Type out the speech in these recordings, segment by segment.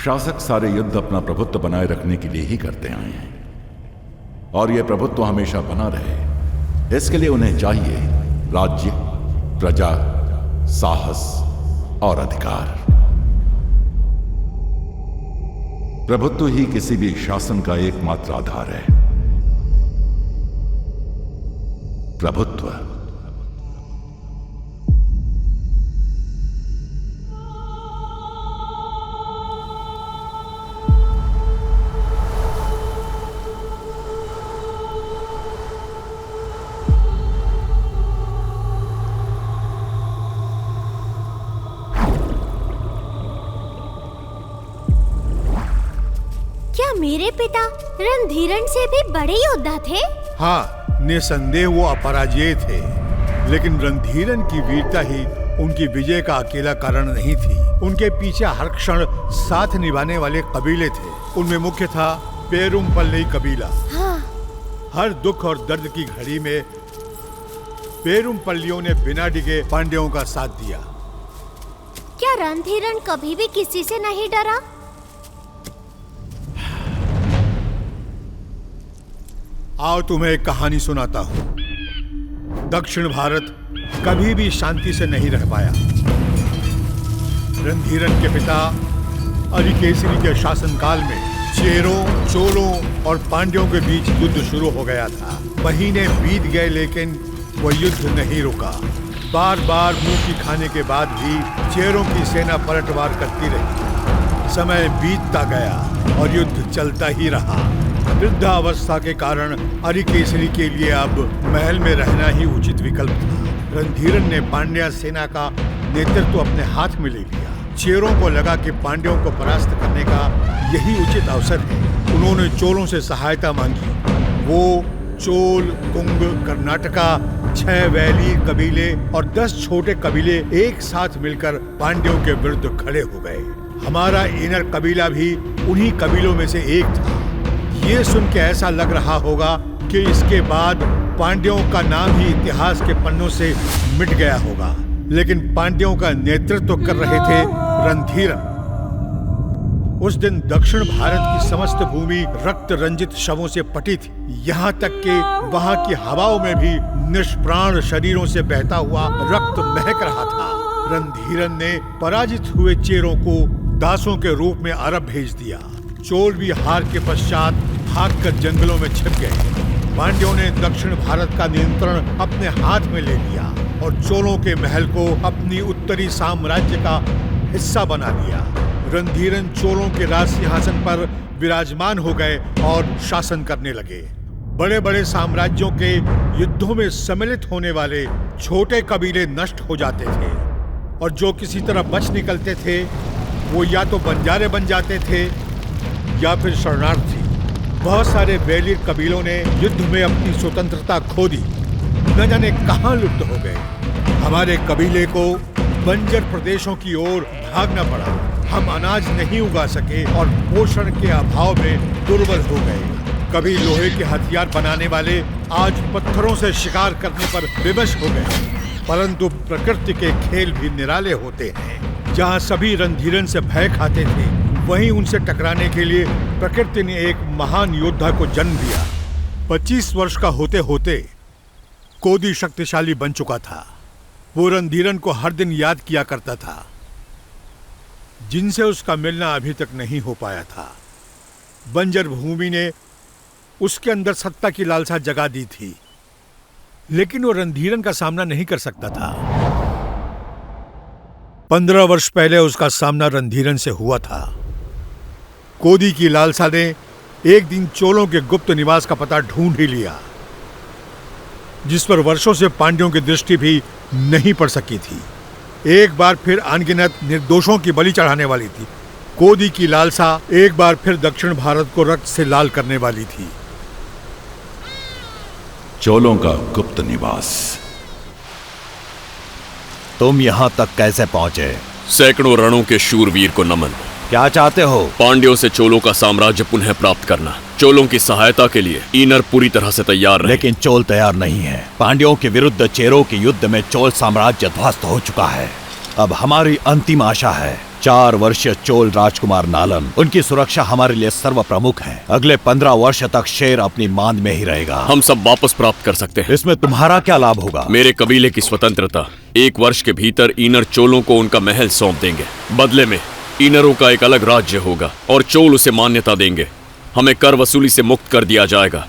शासक सारे युद्ध अपना प्रभुत्व बनाए रखने के लिए ही करते आए हैं, और यह प्रभुत्व हमेशा बना रहे इसके लिए उन्हें चाहिए राज्य, प्रजा, साहस और अधिकार। प्रभुत्व ही किसी भी शासन का एकमात्र आधार है। प्रभुत्व। क्या मेरे पिता रणधीरन से भी बड़े योद्धा थे? हाँ, निसंदेह वो अपराजेय थे, लेकिन रणधीरन की वीरता ही उनकी विजय का अकेला कारण नहीं थी। उनके पीछे हर क्षण साथ निभाने वाले कबीले थे। उनमें मुख्य था पेरुमपल्ली कबीला। हाँ। हर दुख और दर्द की घड़ी में पेरुमपल्लियों ने बिना डिगे पांड्यों का साथ दिया। क्या रणधीरन कभी भी किसी से नहीं डरा? आओ तुम्हें एक कहानी सुनाता हूँ। दक्षिण भारत कभी भी शांति से नहीं रह पाया। रणधीरन के पिता अरिकेसरी के शासनकाल में चेरों, चोलों और पांड्यों के बीच युद्ध शुरू हो गया था। महीने बीत गए लेकिन वो युद्ध नहीं रुका। बार बार मुंह की खाने के बाद भी चेरों की सेना पलटवार करती रही। समय बीतता गया और युद्ध चलता ही रहा। वृद्धावस्था के कारण अरिकेसरी के लिए अब महल में रहना ही उचित विकल्प था। रणधीरन ने पांड्या सेना का नेतृत्व अपने हाथ में ले लिया। चेरों को लगा कि पांड्यों को परास्त करने का यही उचित अवसर है। उन्होंने चोलों से सहायता मांगी। वो चोल, कुंग, कर्नाटका, 6 वैली कबीले और 10 छोटे कबीले एक साथ मिलकर पांड्यों के विरुद्ध खड़े हो गए। हमारा इनर कबीला भी उन्हीं कबीलों में से एक था। ये सुन के ऐसा लग रहा होगा कि इसके बाद पांड्यों का नाम ही इतिहास के पन्नों से मिट गया होगा, लेकिन पांड्यों का नेतृत्व कर रहे थे रणधीरन। उस दिन दक्षिण भारत की समस्त भूमि रक्त रंजित शवों से पटी थी। यहाँ तक कि वहाँ की हवाओं में भी निष्प्राण शरीरों से बहता हुआ रक्त महक रहा था। रणधीरन ने पराजित हुए चेरों को दासों के रूप में अरब भेज दिया। चोल भी हार के पश्चात भागकर जंगलों में छिप गए। पांड्यों ने दक्षिण भारत का नियंत्रण अपने हाथ में ले लिया और चोलों के महल को अपनी उत्तरी साम्राज्य का हिस्सा बना लिया। रणधीरन चोलों के राज सिंहासन पर विराजमान हो गए और शासन करने लगे। बड़े बड़े साम्राज्यों के युद्धों में सम्मिलित होने वाले छोटे कबीले नष्ट हो जाते थे, और जो किसी तरह बच निकलते थे वो या तो बंजारे बन जाते थे या फिर शरणार्थी। बहुत सारे वैली कबीलों ने युद्ध में अपनी स्वतंत्रता खो दी, न जाने कहां लुप्त हो गए। हमारे कबीले को बंजर प्रदेशों की ओर भागना पड़ा। हम अनाज नहीं उगा सके और पोषण के अभाव में दुर्बल हो गए। कभी लोहे के हथियार बनाने वाले आज पत्थरों से शिकार करने पर विवश हो गए। परंतु प्रकृति के खेल भी निराले होते हैं। जहाँ सभी रणधीरन से भय खाते थे, वहीं उनसे टकराने के लिए प्रकृति ने एक महान योद्धा को जन्म दिया। 25 वर्ष का होते होते कोदी शक्तिशाली बन चुका था। वो रणधीरन को हर दिन याद किया करता था, जिनसे उसका मिलना अभी तक नहीं हो पाया था। बंजर भूमि ने उसके अंदर सत्ता की लालसा जगा दी थी, लेकिन वो रणधीरन का सामना नहीं कर सकता था। 15 वर्ष पहले उसका सामना रणधीरन से हुआ था। कोदी की लालसा ने एक दिन चोलों के गुप्त निवास का पता ढूंढ ही लिया, जिस पर वर्षों से पांड्यों की दृष्टि भी नहीं पड़ सकी थी। एक बार फिर अनगिनत निर्दोषों की बलि चढ़ाने वाली थी। कोदी की लालसा एक बार फिर दक्षिण भारत को रक्त से लाल करने वाली थी। चोलों का गुप्त निवास। तुम यहाँ तक कैसे पहुँचे? सैकड़ों रणों के शूरवीर को नमन। क्या चाहते हो? पांड्यों से चोलों का साम्राज्य पुनः प्राप्त करना। चोलों की सहायता के लिए ईनर पूरी तरह से तैयार रहे। लेकिन चोल तैयार नहीं है। पांड्यों के विरुद्ध चेरों के युद्ध में चोल साम्राज्य ध्वस्त हो चुका है। अब हमारी अंतिम आशा है 4 वर्षीय चोल राजकुमार नालन, उनकी सुरक्षा हमारे लिए सर्व प्रमुख है। अगले 15 वर्ष तक शेर अपनी मांद में ही रहेगा। हम सब वापस प्राप्त कर सकते हैं। इसमें तुम्हारा क्या लाभ होगा? मेरे कबीले की स्वतंत्रता। 1 वर्ष के भीतर ईनर चोलों को उनका महल सौंप देंगे। बदले में ईनरों का एक अलग राज्य होगा और चोल उसे मान्यता देंगे। हमें कर वसूली से मुक्त कर दिया जाएगा।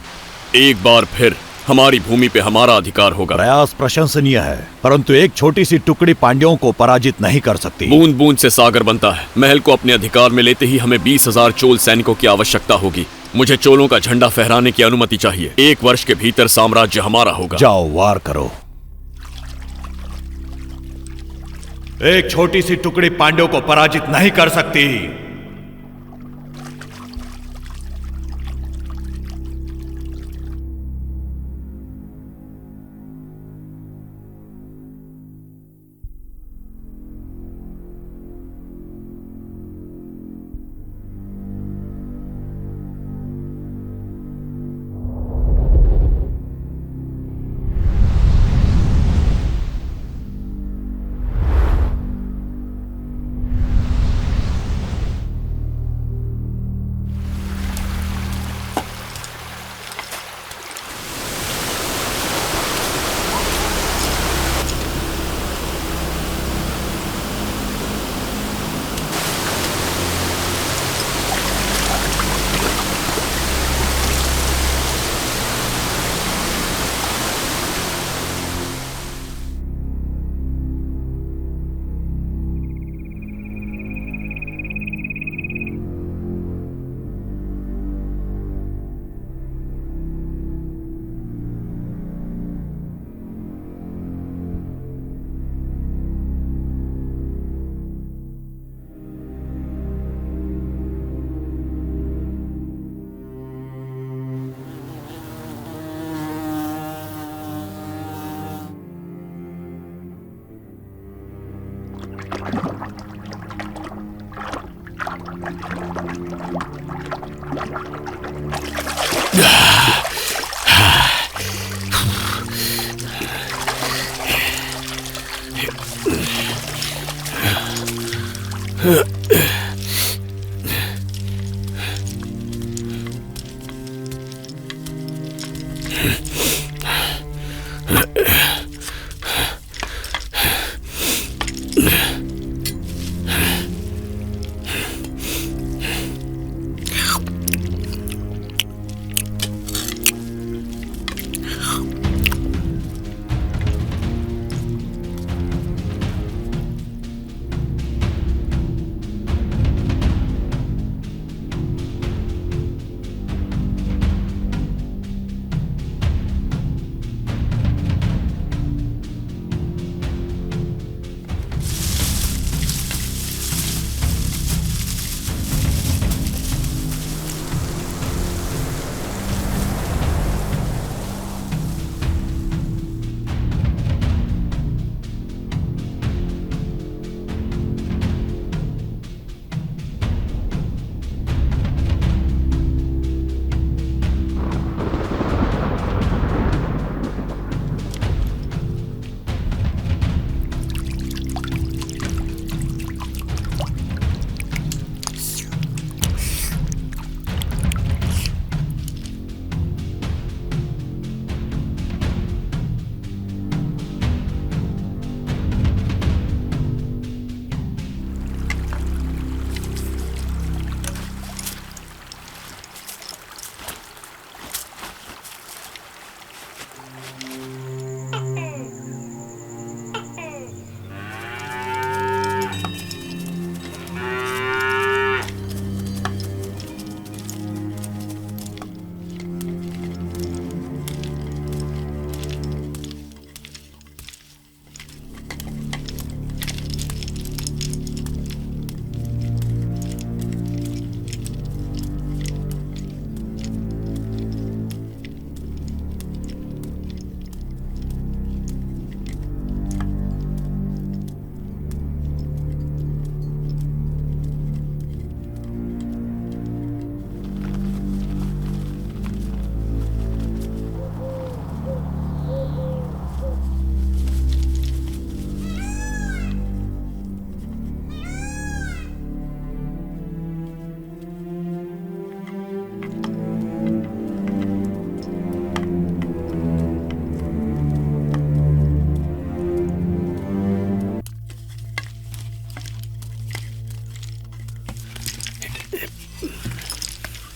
एक बार फिर हमारी भूमि पे हमारा अधिकार होगा। प्रयास प्रशंसनीय है, परंतु एक छोटी सी टुकड़ी पांड्यों को पराजित नहीं कर सकती। बूंद बूंद से सागर बनता है। महल को अपने अधिकार में लेते ही हमें 20,000 चोल सैनिकों की आवश्यकता होगी। मुझे चोलों का झंडा फहराने की अनुमति चाहिए। 1 वर्ष के भीतर साम्राज्य हमारा होगा। जाओ, वार करो। एक छोटी सी टुकड़ी पांड्यों को पराजित नहीं कर सकती।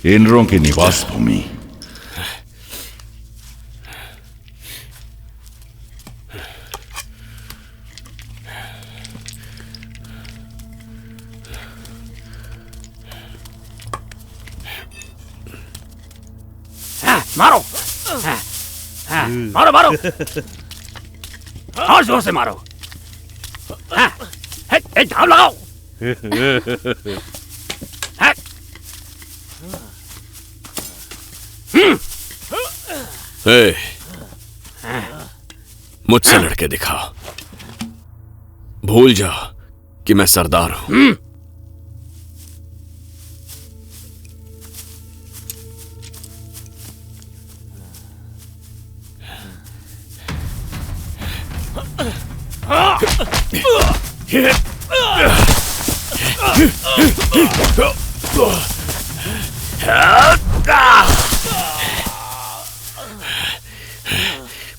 इनरों की निवास भूमि। मारो मारो मारो और जोर से मारो। झाव लगाओ। मुझसे लड़के दिखाओ। भूल जाओ कि मैं सरदार हूं।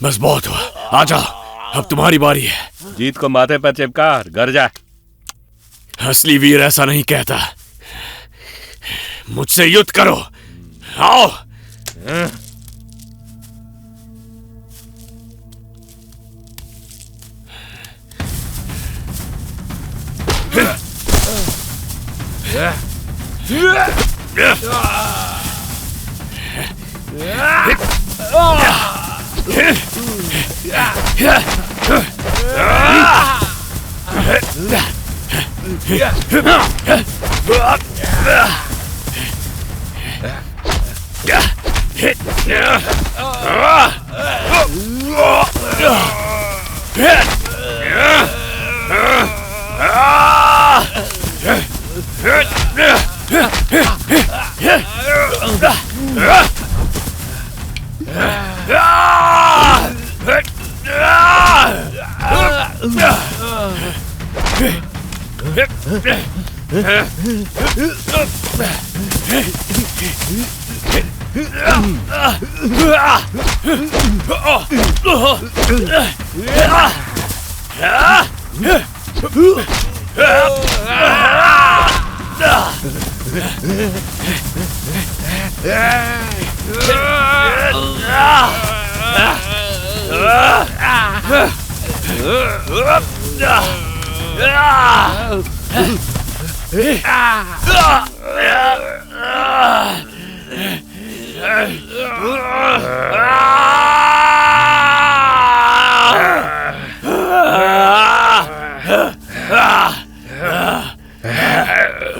बस बहुत हुआ, आजा, अब तुम्हारी बारी है। जीत को माथे पर चिपका घर जा। असली वीर ऐसा नहीं कहता। मुझसे युद्ध करो, आओ।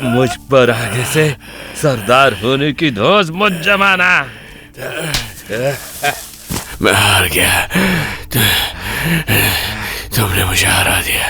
मुझ पर आगे से सरदार होने की धौंस मत जमाना। मैं हार गया, तुमने मुझे हरा दिया।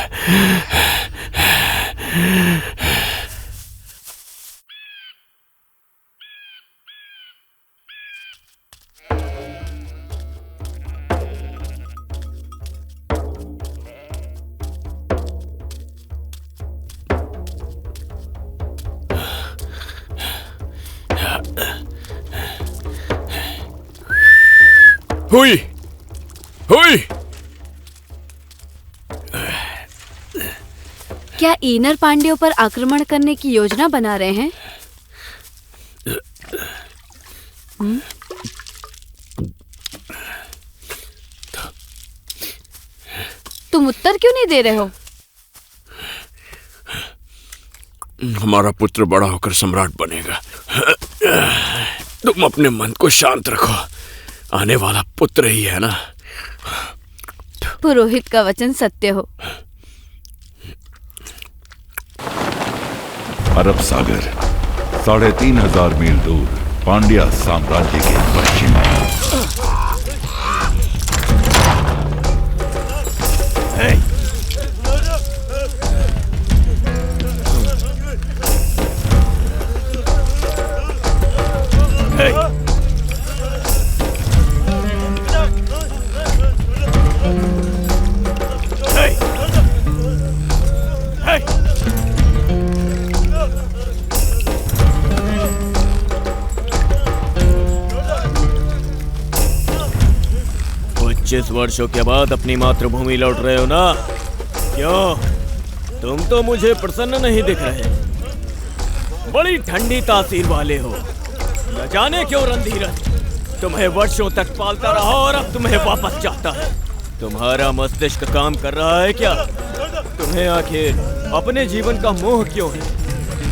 हुई हुई। क्या इनर पांड्यों पर आक्रमण करने की योजना बना रहे हैं? तुम उत्तर क्यों नहीं दे रहे हो? हमारा पुत्र बड़ा होकर सम्राट बनेगा। तुम अपने मन को शांत रखो, आने वाला पुत्र ही है ना। पुरोहित का वचन सत्य हो। अरब सागर 3,500 मील दूर पांड्या साम्राज्य के पश्चिम में। पच्चीस वर्षों के बाद अपनी मातृभूमि लौट रहे हो ना? क्यों, तुम तो मुझे प्रसन्न नहीं दिख रहे, बड़ी ठंडी तासीर वाले हो। न जाने क्यों रणधीरन तुम्हें वर्षों तक पालता रहा और अब तुम्हें वापस चाहता है। तुम्हारा मस्तिष्क काम कर रहा है क्या? तुम्हें आखिर अपने जीवन का मोह क्यों है?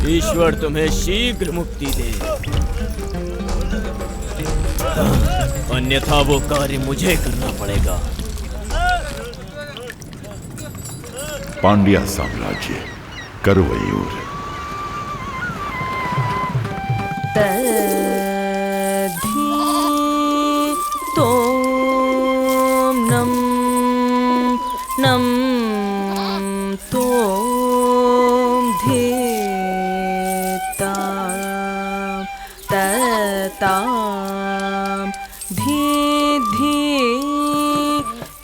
ईश्वर तुम्हें शीघ्र मुक्ति दे, अन्यथा वो कार्य मुझे करना पड़ेगा। पांड्या साम्राज्य, करवयूर। नम तोम धेता ताम धी धी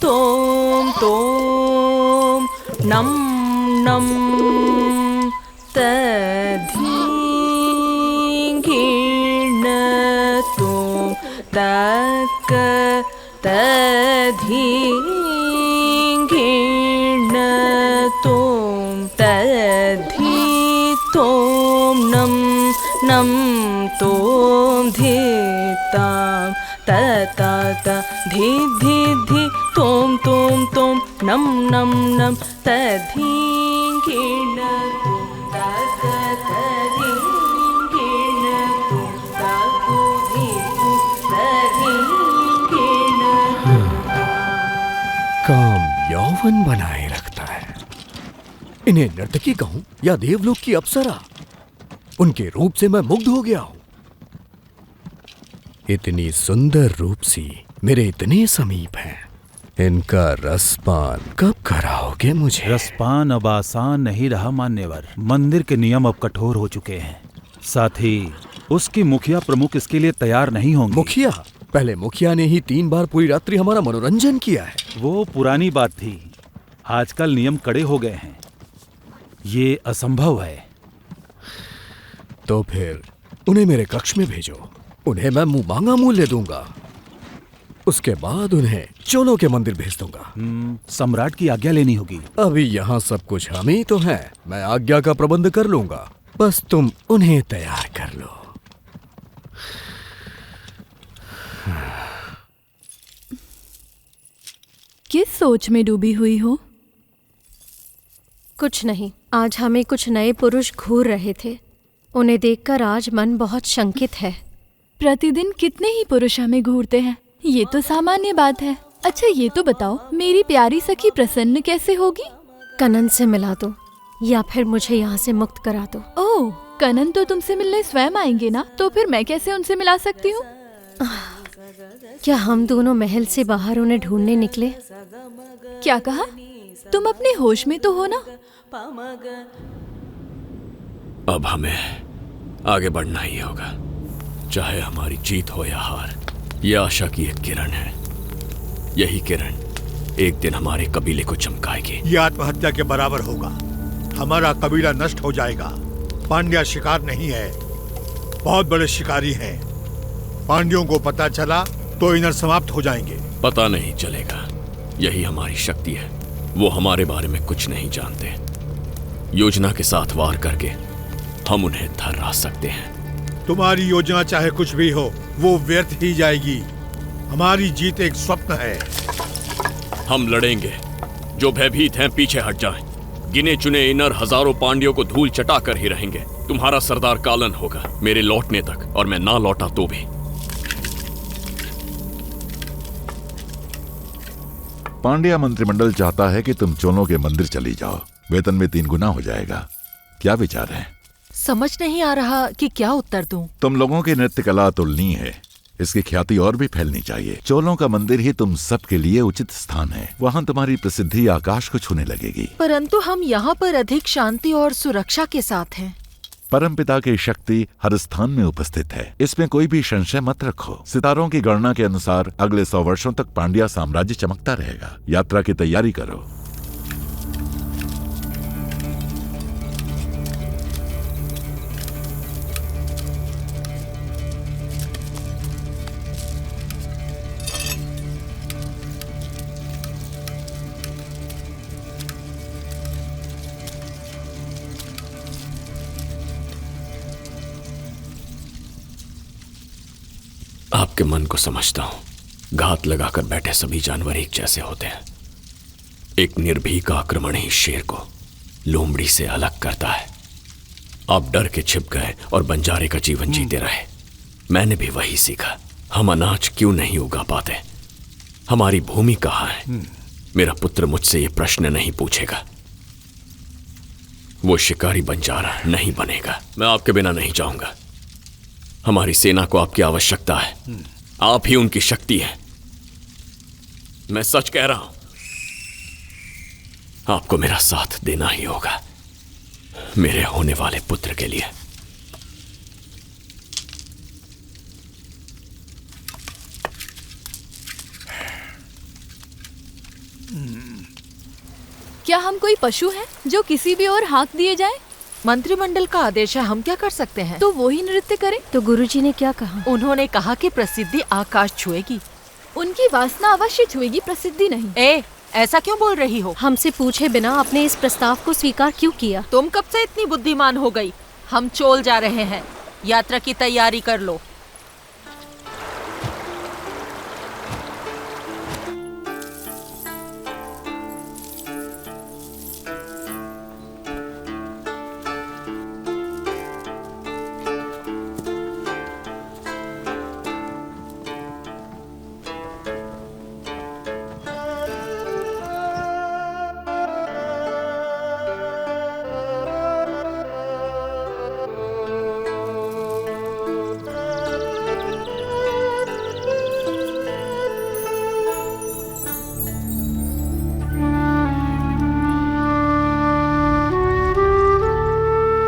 तोम नम नम तधी गिण तोम तक तधी गिण तोम तधी तोम नम नम तोम धेताम तता धी धी धी तोम नम नम नम तधी गिण तोम तक तधी गिण तोम ताकु धी तधी गिण काम यौवन बनाए रखता है। इन्हें नर्तकी कहूं या देवलोक की अप्सरा, उनके रूप से मैं मुग्ध हो गया हूं। इतनी सुंदर रूपसी मेरे इतने समीप है, इनका रसपान कब कराओगे मुझे? रसपान अब आसान नहीं रहा मान्यवर। मंदिर के नियम अब कठोर हो चुके हैं, साथ ही उसके मुखिया प्रमुख इसके लिए तैयार नहीं होंगे। मुखिया? पहले मुखिया ने ही 3 बार पूरी रात्रि हमारा मनोरंजन किया है। वो पुरानी बात थी, आजकल नियम कड़े हो गए हैं, ये असंभव है। तो फिर उन्हें मेरे कक्ष में भेजो, उन्हें मैं मुंह मांगा मूल्य दूंगा। उसके बाद उन्हें चोलों के मंदिर भेज दूंगा। सम्राट की आज्ञा लेनी होगी। अभी यहाँ सब कुछ हम ही तो हैं, मैं आज्ञा का प्रबंध कर लूंगा, बस तुम उन्हें तैयार कर लो। किस सोच में डूबी हुई हो? कुछ नहीं, आज हमें कुछ नए पुरुष घूर रहे थे, उन्हें देखकर आज मन बहुत शंकित है। प्रतिदिन कितने ही पुरुष हमें घूरते हैं, ये तो सामान्य बात है। अच्छा ये तो बताओ, मेरी प्यारी सखी प्रसन्न कैसे होगी? कनन से मिला दो या फिर मुझे यहाँ से मुक्त करा दो। ओह, कनन तो तुमसे मिलने स्वयं आएंगे ना, तो फिर मैं कैसे उनसे मिला सकती हूँ? क्या हम दोनों महल से बाहर उन्हें ढूंढने निकले? क्या कहा? तुम अपने होश में तो हो ना? अब हमें आगे बढ़ना ही होगा, चाहे हमारी जीत हो या हार। यह आशा की एक किरण है, यही किरण एक दिन हमारे कबीले को चमकाएगी। ये आत्महत्या के बराबर होगा, हमारा कबीला नष्ट हो जाएगा। पांड्या शिकार नहीं है, बहुत बड़े शिकारी हैं। पांड्यों को पता चला तो इनर समाप्त हो जाएंगे। पता नहीं चलेगा, यही हमारी शक्ति है। वो हमारे बारे में कुछ नहीं जानते। योजना के साथ वार करके हम उन्हें धरा सकते हैं। तुम्हारी योजना चाहे कुछ भी हो, वो व्यर्थ ही जाएगी। हमारी जीत एक स्वप्न है। हम लड़ेंगे, जो भयभीत हैं पीछे हट जाएं। गिने चुने इनर हजारों पांड्यों को धूल चटा कर ही रहेंगे। तुम्हारा सरदार कालन होगा मेरे लौटने तक, और मैं ना लौटा तो भी। पांड्या मंत्रिमंडल चाहता है कि तुम चोलों के मंदिर चली जाओ, वेतन में 3 गुना हो जाएगा। क्या विचार है? समझ नहीं आ रहा कि क्या उत्तर दूं। तुम लोगों की नृत्य कला अतुलनीय है, इसकी ख्याति और भी फैलनी चाहिए। चोलों का मंदिर ही तुम सबके लिए उचित स्थान है, वहाँ तुम्हारी प्रसिद्धि आकाश को छूने लगेगी। परंतु हम यहाँ पर अधिक शांति और सुरक्षा के साथ हैं। परमपिता की शक्ति हर स्थान में उपस्थित है, इसमें कोई भी संशय मत रखो। सितारों की गणना के अनुसार अगले 100 वर्षों तक पांड्या साम्राज्य चमकता रहेगा। यात्रा की तैयारी करो। आपके मन को समझता हूं। घात लगाकर बैठे सभी जानवर एक जैसे होते हैं। एक निर्भीक आक्रमण ही शेर को लोमड़ी से अलग करता है। आप डर के छिप गए और बंजारे का जीवन जीते रहे। मैंने भी वही सीखा। हम अनाज क्यों नहीं उगा पाते? हमारी भूमि कहाँ है? मेरा पुत्र मुझसे ये प्रश्न नहीं पूछेगा। वो शिकारी बंजारा नहीं बनेगा। मैं आपके बिना नहीं जाऊंगा। हमारी सेना को आपकी आवश्यकता है। आप ही उनकी शक्ति है। मैं सच कह रहा हूं। आपको मेरा साथ देना ही होगा, मेरे होने वाले पुत्र के लिए। क्या हम कोई पशु हैं जो किसी भी ओर हाँक दिए जाएं? मंत्रिमंडल का आदेश है, हम क्या कर सकते हैं? तो वो ही नृत्य करें। तो गुरुजी ने क्या कहा? उन्होंने कहा कि प्रसिद्धि आकाश छुएगी। उनकी वासना अवश्य छुएगी, प्रसिद्धि नहीं। ऐसा क्यों बोल रही हो? हमसे पूछे बिना आपने इस प्रस्ताव को स्वीकार क्यों किया? तुम कब से इतनी बुद्धिमान हो गई? हम चोल जा रहे हैं, यात्रा की तैयारी कर लो।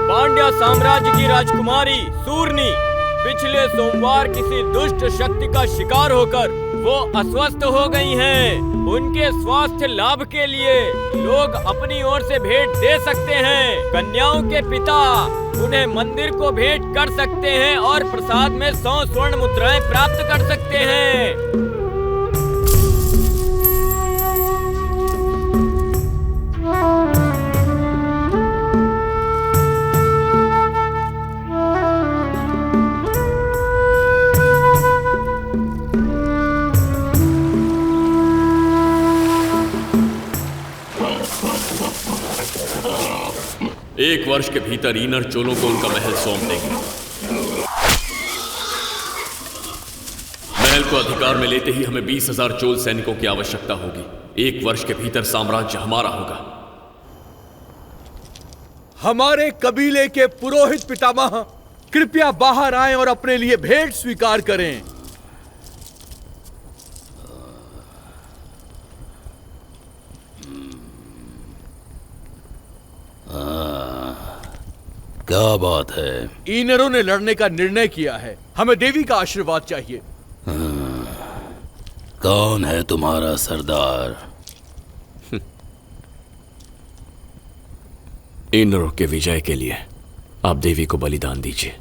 पांड्या साम्राज्य की राजकुमारी सूर्णी पिछले सोमवार किसी दुष्ट शक्ति का शिकार होकर वो अस्वस्थ हो गई हैं। उनके स्वास्थ्य लाभ के लिए लोग अपनी ओर से भेंट दे सकते हैं। कन्याओं के पिता उन्हें मंदिर को भेंट कर सकते हैं और प्रसाद में 100 स्वर्ण मुद्राएं प्राप्त कर सकते हैं। एक वर्ष के भीतर ईनर चोलों को उनका महल सौंप देंगे। महल को अधिकार में लेते ही हमें 20,000 चोल सैनिकों की आवश्यकता होगी। एक वर्ष के भीतर साम्राज्य हमारा होगा। हमारे कबीले के पुरोहित पितामह कृपया बाहर आएं और अपने लिए भेंट स्वीकार करें। क्या बात है? ईनरों ने लड़ने का निर्णय किया है। हमें देवी का आशीर्वाद चाहिए। कौन है तुम्हारा सरदार? ईनरों के विजय के लिए आप देवी को बलिदान दीजिए।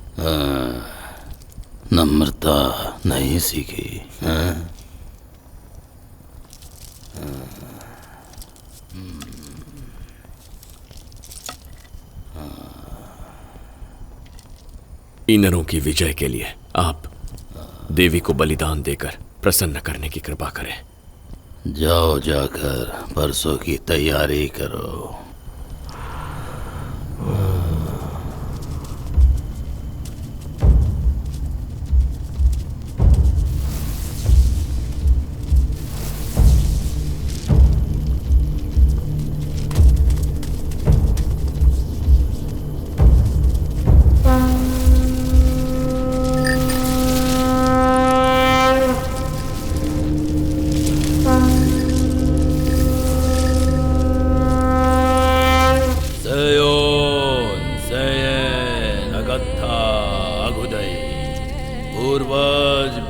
नम्रता नहीं सीखी? ईनरों की विजय के लिए आप देवी को बलिदान देकर प्रसन्न करने की कृपा करें। जाओ, जाकर परसों की तैयारी करो।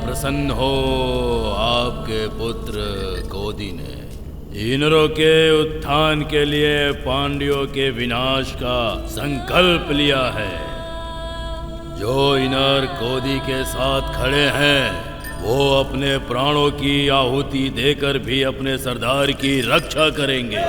प्रसन्न हो, आपके पुत्र कोदी ने ईनरों के उत्थान के लिए पांड्यों के विनाश का संकल्प लिया है। जो ईनर कोदी के साथ खड़े हैं वो अपने प्राणों की आहुति देकर भी अपने सरदार की रक्षा करेंगे।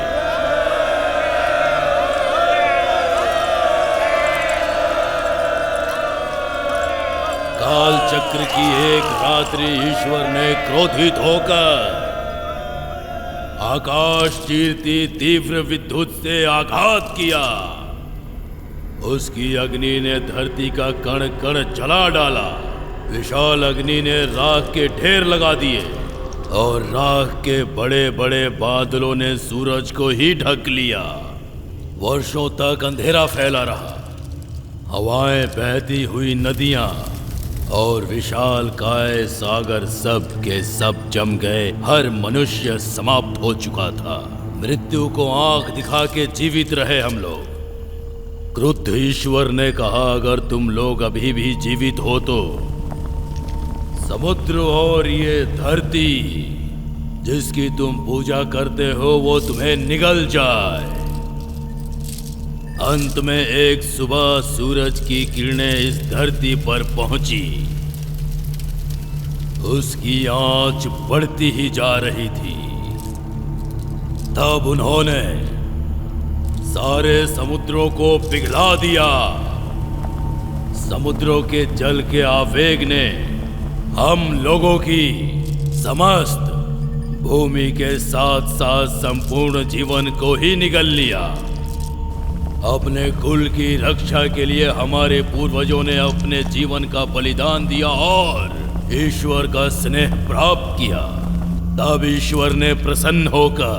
काल चक्र की एक रात्रि ईश्वर ने क्रोधित होकर आकाश चीरती तीव्र विद्युत से आघात किया। उसकी अग्नि ने धरती का कण कण जला डाला। विशाल अग्नि ने राख के ढेर लगा दिए और राख के बड़े बड़े बादलों ने सूरज को ही ढक लिया। वर्षों तक अंधेरा फैला रहा। हवाएं बहती हुई नदियां और विशाल काय सागर सब के सब जम गए। हर मनुष्य समाप्त हो चुका था। मृत्यु को आंख दिखा के जीवित रहे हम लोग। क्रुद्ध ईश्वर ने कहा, अगर तुम लोग अभी भी जीवित हो तो समुद्र और ये धरती जिसकी तुम पूजा करते हो वो तुम्हें निगल जाए। अंत में एक सुबह सूरज की किरणें इस धरती पर पहुंची। उसकी आंच बढ़ती ही जा रही थी। तब उन्होंने सारे समुद्रों को पिघला दिया। समुद्रों के जल के आवेग ने हम लोगों की समस्त भूमि के साथ साथ संपूर्ण जीवन को ही निगल लिया। अपने कुल की रक्षा के लिए हमारे पूर्वजों ने अपने जीवन का बलिदान दिया और ईश्वर का स्नेह प्राप्त किया। तब ईश्वर ने प्रसन्न होकर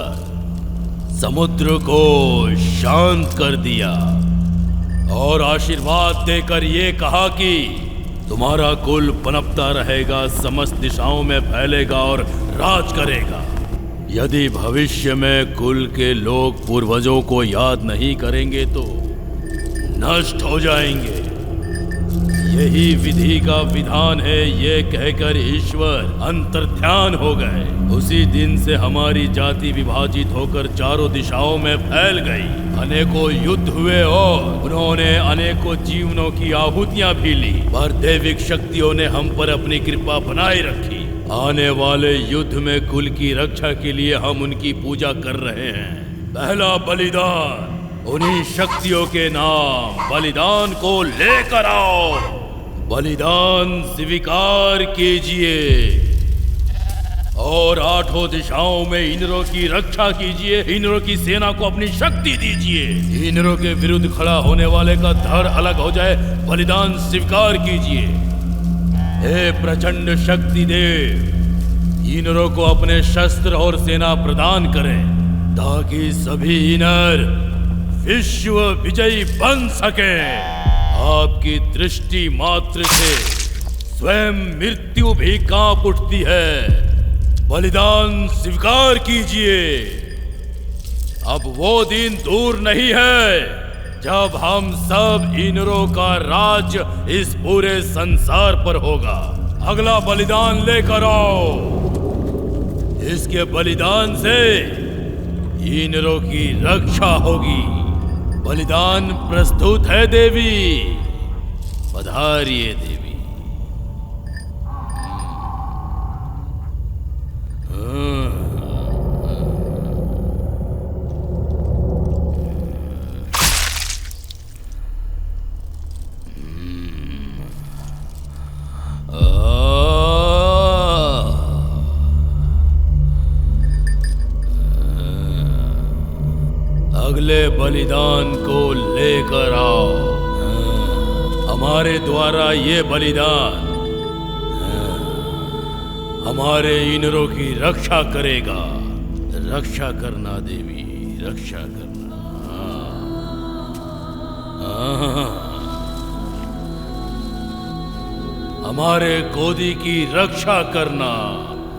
समुद्र को शांत कर दिया और आशीर्वाद देकर ये कहा कि तुम्हारा कुल पनपता रहेगा, समस्त दिशाओं में फैलेगा और राज करेगा। यदि भविष्य में कुल के लोग पूर्वजों को याद नहीं करेंगे तो नष्ट हो जाएंगे। यही विधि का विधान है। ये कहकर ईश्वर अंतर्ध्यान हो गए। उसी दिन से हमारी जाति विभाजित होकर चारों दिशाओं में फैल गई। अनेकों युद्ध हुए और उन्होंने अनेकों जीवनों की आहुतियां भी ली, पर दैविक शक्तियों ने हम पर अपनी कृपा बनाए रखी। आने वाले युद्ध में कुल की रक्षा के लिए हम उनकी पूजा कर रहे हैं। पहला बलिदान उन्हीं शक्तियों के नाम बलिदान को लेकर आओ। बलिदान स्वीकार कीजिए और आठों दिशाओं में इंद्रों की रक्षा कीजिए। इंद्रों की सेना को अपनी शक्ति दीजिए। इंद्रों के विरुद्ध खड़ा होने वाले का धड़ अलग हो जाए। बलिदान स्वीकार कीजिए। हे प्रचंड शक्ति देव, इंद्रों को अपने शस्त्र और सेना प्रदान करें ताकि सभी इंद्र विश्व विजयी बन सके। आपकी दृष्टि मात्र से स्वयं मृत्यु भी कांप उठती है। बलिदान स्वीकार कीजिए। अब वो दिन दूर नहीं है जब हम सब इंद्रों का राज इस पूरे संसार पर होगा। अगला बलिदान लेकर आओ। इसके बलिदान से इंद्रों की रक्षा होगी। बलिदान प्रस्तुत है देवी। पधारिए देवी। अगले बलिदान को लेकर आओ। हमारे द्वारा ये बलिदान हमारे इंद्रों की रक्षा करेगा। रक्षा करना देवी, रक्षा करना। हमारे गोदी की रक्षा करना।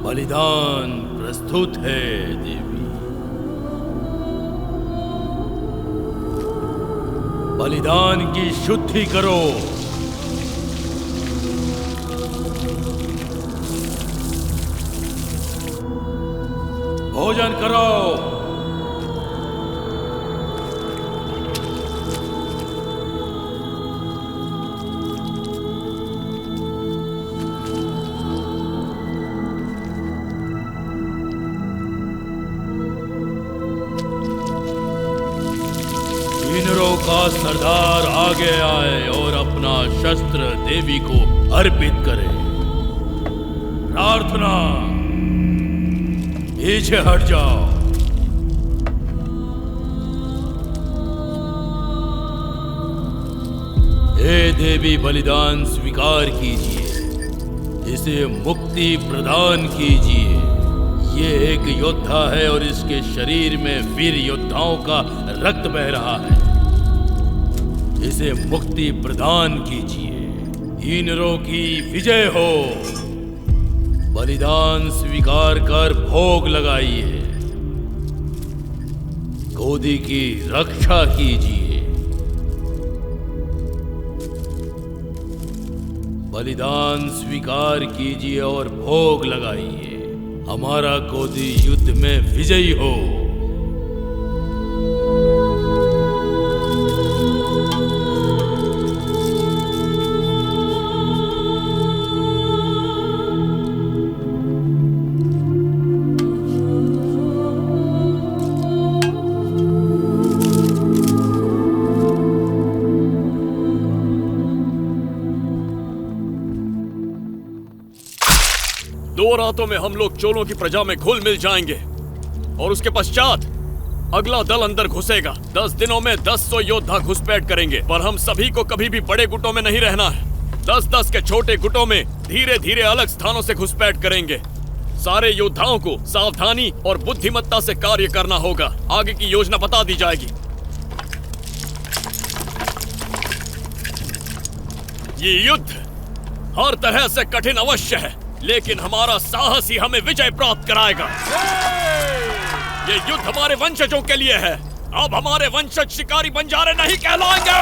बलिदान प्रस्तुत है देवी। बलिदान की शुद्धि करो। भोजन करो। इंद्रों का सरदार आगे आए और अपना महाशस्त्र देवी को अर्पित करें। प्रार्थना, पीछे हट जाओ। हे देवी, बलिदान स्वीकार कीजिए, इसे मुक्ति प्रदान कीजिए। ये एक योद्धा है और इसके शरीर में वीर योद्धाओं का रक्त बह रहा है। इसे मुक्ति प्रदान कीजिए। ईनरों की विजय हो। बलिदान स्वीकार कर भोग लगाइए। गोदी की रक्षा कीजिए। बलिदान स्वीकार कीजिए और भोग लगाइए। हमारा गोदी युद्ध में विजयी हो। दो रातों में हम लोग चोलों की प्रजा में घुल मिल जाएंगे और उसके पश्चात अगला दल अंदर घुसेगा। 10 दिनों में 10 योद्धा घुसपैठ करेंगे, पर हम सभी को कभी भी बड़े गुटों में नहीं रहना है। 10-10 के छोटे गुटों में धीरे धीरे अलग स्थानों से घुसपैठ करेंगे। सारे योद्धाओं को सावधानी और बुद्धिमत्ता से कार्य करना होगा। आगे की योजना बता दी जाएगी। ये युद्ध हर तरह से कठिन अवश्य है, लेकिन हमारा साहस ही हमें विजय प्राप्त कराएगा। ये युद्ध हमारे वंशजों के लिए है। अब हमारे वंशज शिकारी बंजारे नहीं कहलाएंगे।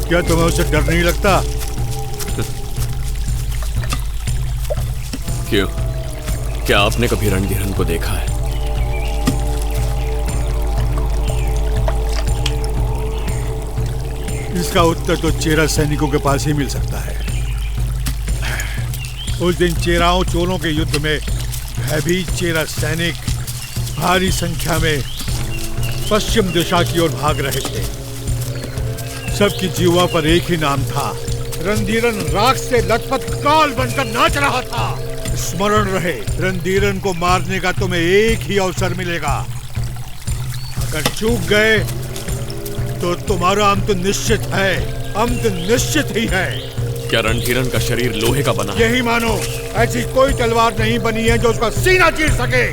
क्या तुम्हें उसे डर नहीं लगता? क्यों? क्या आपने कभी रणधीरन को देखा है? इसका उत्तर तो चेरा सैनिकों के पास ही मिल सकता है। उस दिन चेराओं चोलों के युद्ध में भयभीत चेरा सैनिक भारी संख्या में पश्चिम दिशा की ओर भाग रहे थे। सबकी जीवा पर एक ही नाम था। रणधीरन राख से लथपथ काल बनकर नाच रहा था। स्मरण रहे, रणधीरन को मारने का तुम्हें एक ही अवसर मिलेगा। अगर चूक गए तो तुम्हारा अंत निश्चित है। अंत निश्चित ही है। क्या रणधीरन का शरीर लोहे का बना है? यही मानो। ऐसी कोई तलवार नहीं बनी है जो उसका सीना चीर सके।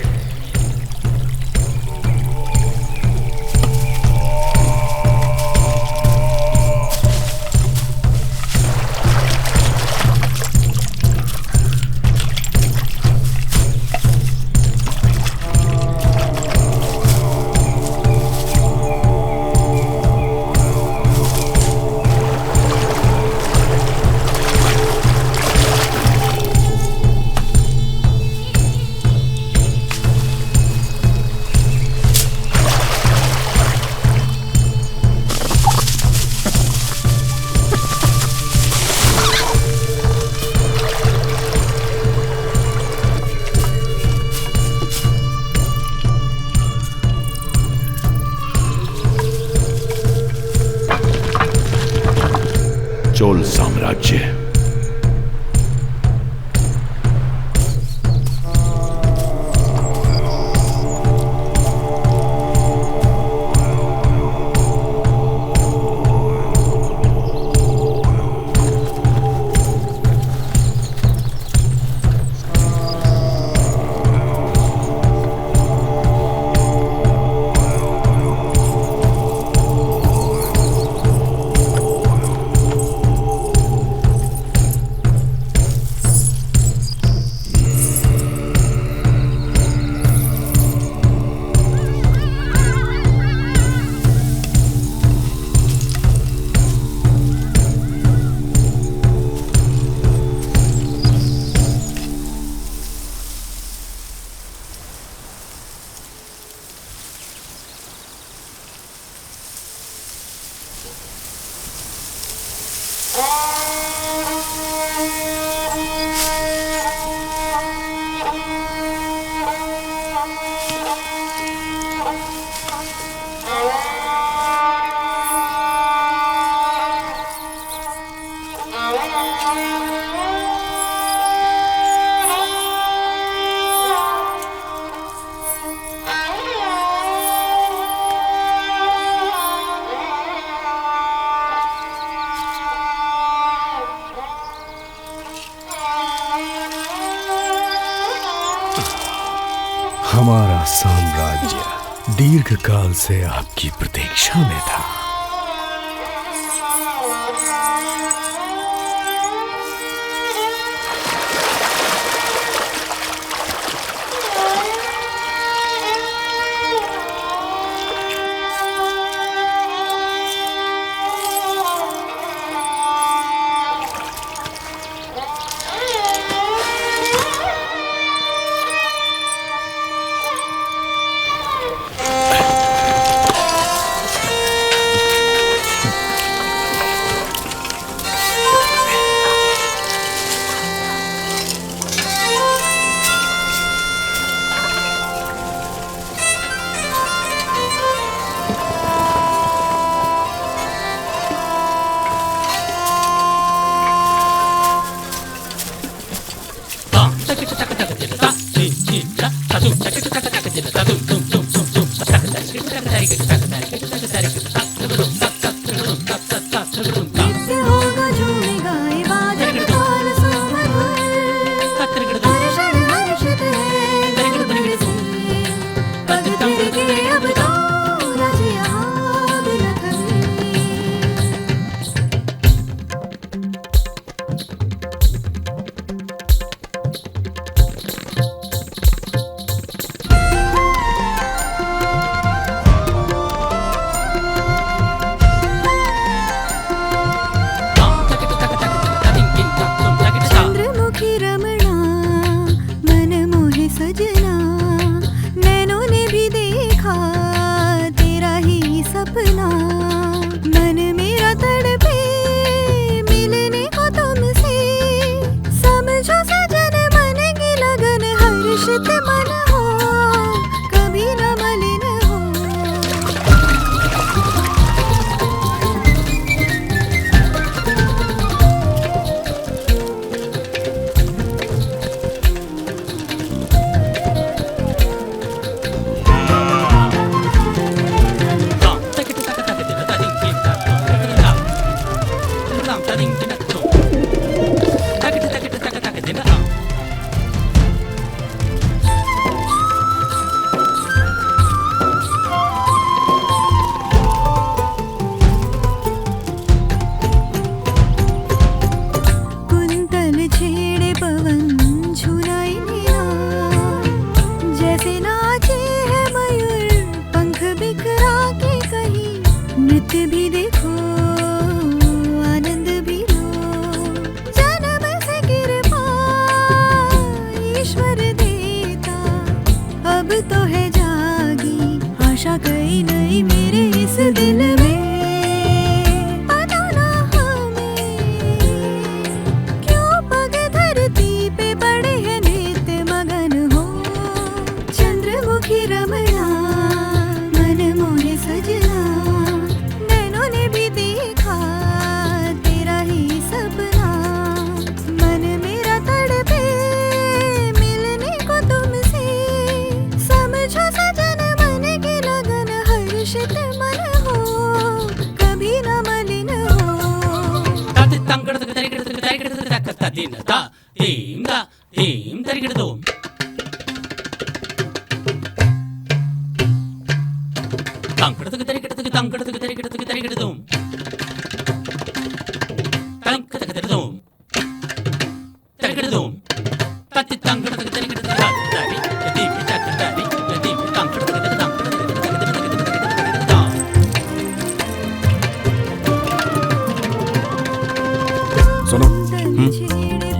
हमारा साम्राज्य दीर्घ काल से आपकी प्रतीक्षा में था।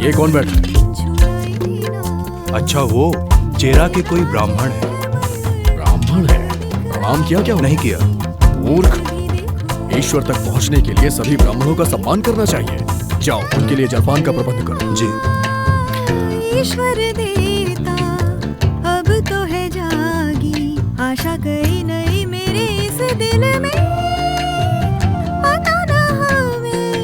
ये कौन बैठा है? अच्छा वो चेरा के कोई ब्राह्मण है। ब्राह्मण है? प्रणाम किया क्या? नहीं किया। मूर्ख, ईश्वर तक पहुंचने के लिए सभी ब्राह्मणों का सम्मान करना चाहिए। जाओ उनके लिए जलपान का प्रबंध करो। जी। ईश्वर देता अब तो है जागी आशा कहीं नहीं मेरे इस दिल में, पता ना हमें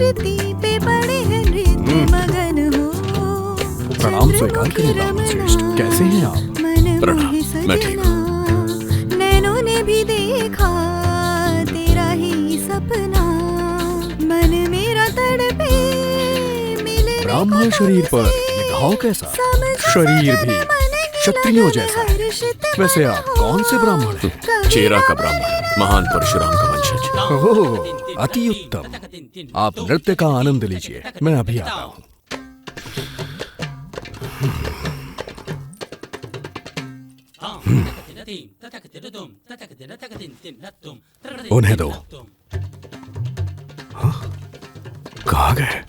धरती पे पड़े हैं नृत्य मगन हो। प्रणाम स्वीकार करें ब्राह्मण श्रेष्ठ, कैसे हैं आप? प्रणाम, मैं ठीक हूँ। नैनों ने भी देखा तेरा ही सपना, मन मेरा तड़पे मिले ब्राह्मण शरीर पर ये घाव कैसा? शरीर भी क्षत्रियों जैसा है। वैसे आप कौन से ब्राह्मण हैं? चेरा का ब्राह्मण, महान परशुराम का वंशज। ओह, अति उत्तम। आप नृत्य का आनंद लीजिए, मैं अभी आता हूँ। उन्हें दो। हाँ? कहाँ गए?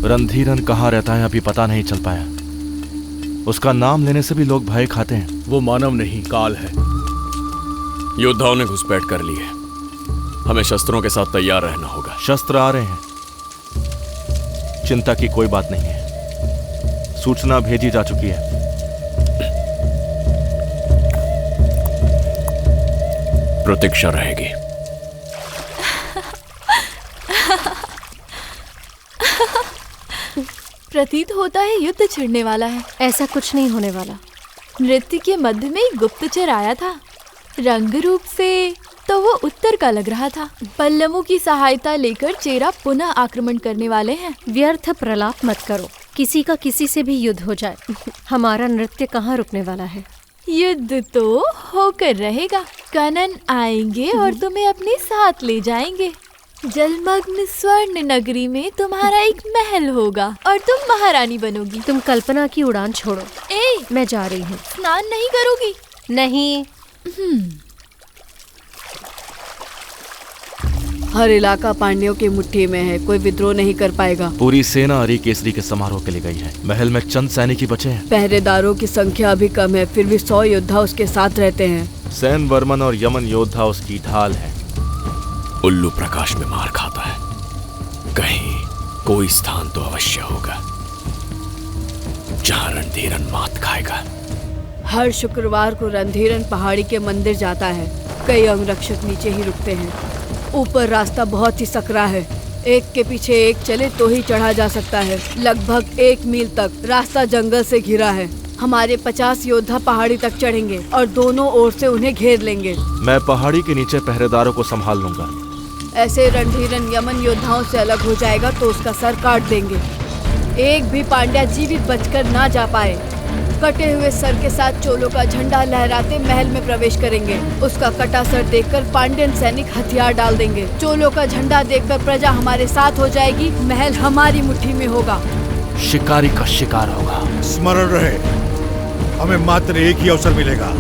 रणधीरन कहाँ रहता है अभी पता नहीं चल पाया। उसका नाम लेने से भी लोग भय खाते हैं। वो मानव नहीं, काल है। योद्धाओं ने घुसपैठ कर ली है, हमें शस्त्रों के साथ तैयार रहना होगा। शस्त्र आ रहे हैं, चिंता की कोई बात नहीं है। सूचना भेजी जा चुकी है। प्रतीक्षा रहेगी। प्रतीत होता है युद्ध छिड़ने वाला है। ऐसा कुछ नहीं होने वाला। नृत्य के मध्य में एक गुप्तचर आया था। रंग रूप से तो वो उत्तर का लग रहा था। पल्लवों की सहायता लेकर चेरा पुनः आक्रमण करने वाले हैं। व्यर्थ प्रलाप मत करो, किसी का किसी से भी युद्ध हो जाए, हमारा नृत्य कहाँ रुकने वाला है। युद्ध तो होकर रहेगा। कनन आएंगे और तुम्हें अपने साथ ले जाएंगे। जलमग्न स्वर्ण नगरी में तुम्हारा एक महल होगा और तुम महारानी बनोगी। तुम कल्पना की उड़ान छोड़ो। मैं जा रही हूँ। स्नान नहीं करोगी? नहीं। हर इलाका पांड्यों की मुट्ठी में है, कोई विद्रोह नहीं कर पाएगा। पूरी सेना हरी केसरी के समारोह के लिए गई है। महल में चंद सैनिक ही बचे हैं। पहरेदारों की संख्या अभी कम है, फिर भी 100 योद्धा उसके साथ रहते हैं। सैन वर्मन और यमन योद्धा उसकी ढाल है। उल्लू प्रकाश में मार खाता है, कहीं कोई स्थान तो अवश्य होगा जहां रणधीरन मात खाएगा। हर शुक्रवार को रणधीरन पहाड़ी के मंदिर जाता है। कई अंगरक्षक नीचे ही रुकते हैं। ऊपर रास्ता बहुत ही सकरा है, एक के पीछे एक चले तो ही चढ़ा जा सकता है। लगभग 1 मील तक रास्ता जंगल से घिरा है। हमारे 50 योद्धा पहाड़ी तक चढ़ेंगे और दोनों ओर से उन्हें घेर लेंगे। मैं पहाड़ी के नीचे पहरेदारों को संभाल लूंगा। ऐसे रणधीरन यमन योद्धाओं से अलग हो जाएगा तो उसका सर काट देंगे। एक भी पांड्या जीवित बचकर ना जा पाए। कटे हुए सर के साथ चोलों का झंडा लहराते महल में प्रवेश करेंगे। उसका कटा सर देखकर पांड्यन सैनिक हथियार डाल देंगे। चोलों का झंडा देखकर प्रजा हमारे साथ हो जाएगी। महल हमारी मुट्ठी में होगा। शिकारी का शिकार होगा। स्मरण रहे, हमें मात्र एक ही अवसर मिलेगा।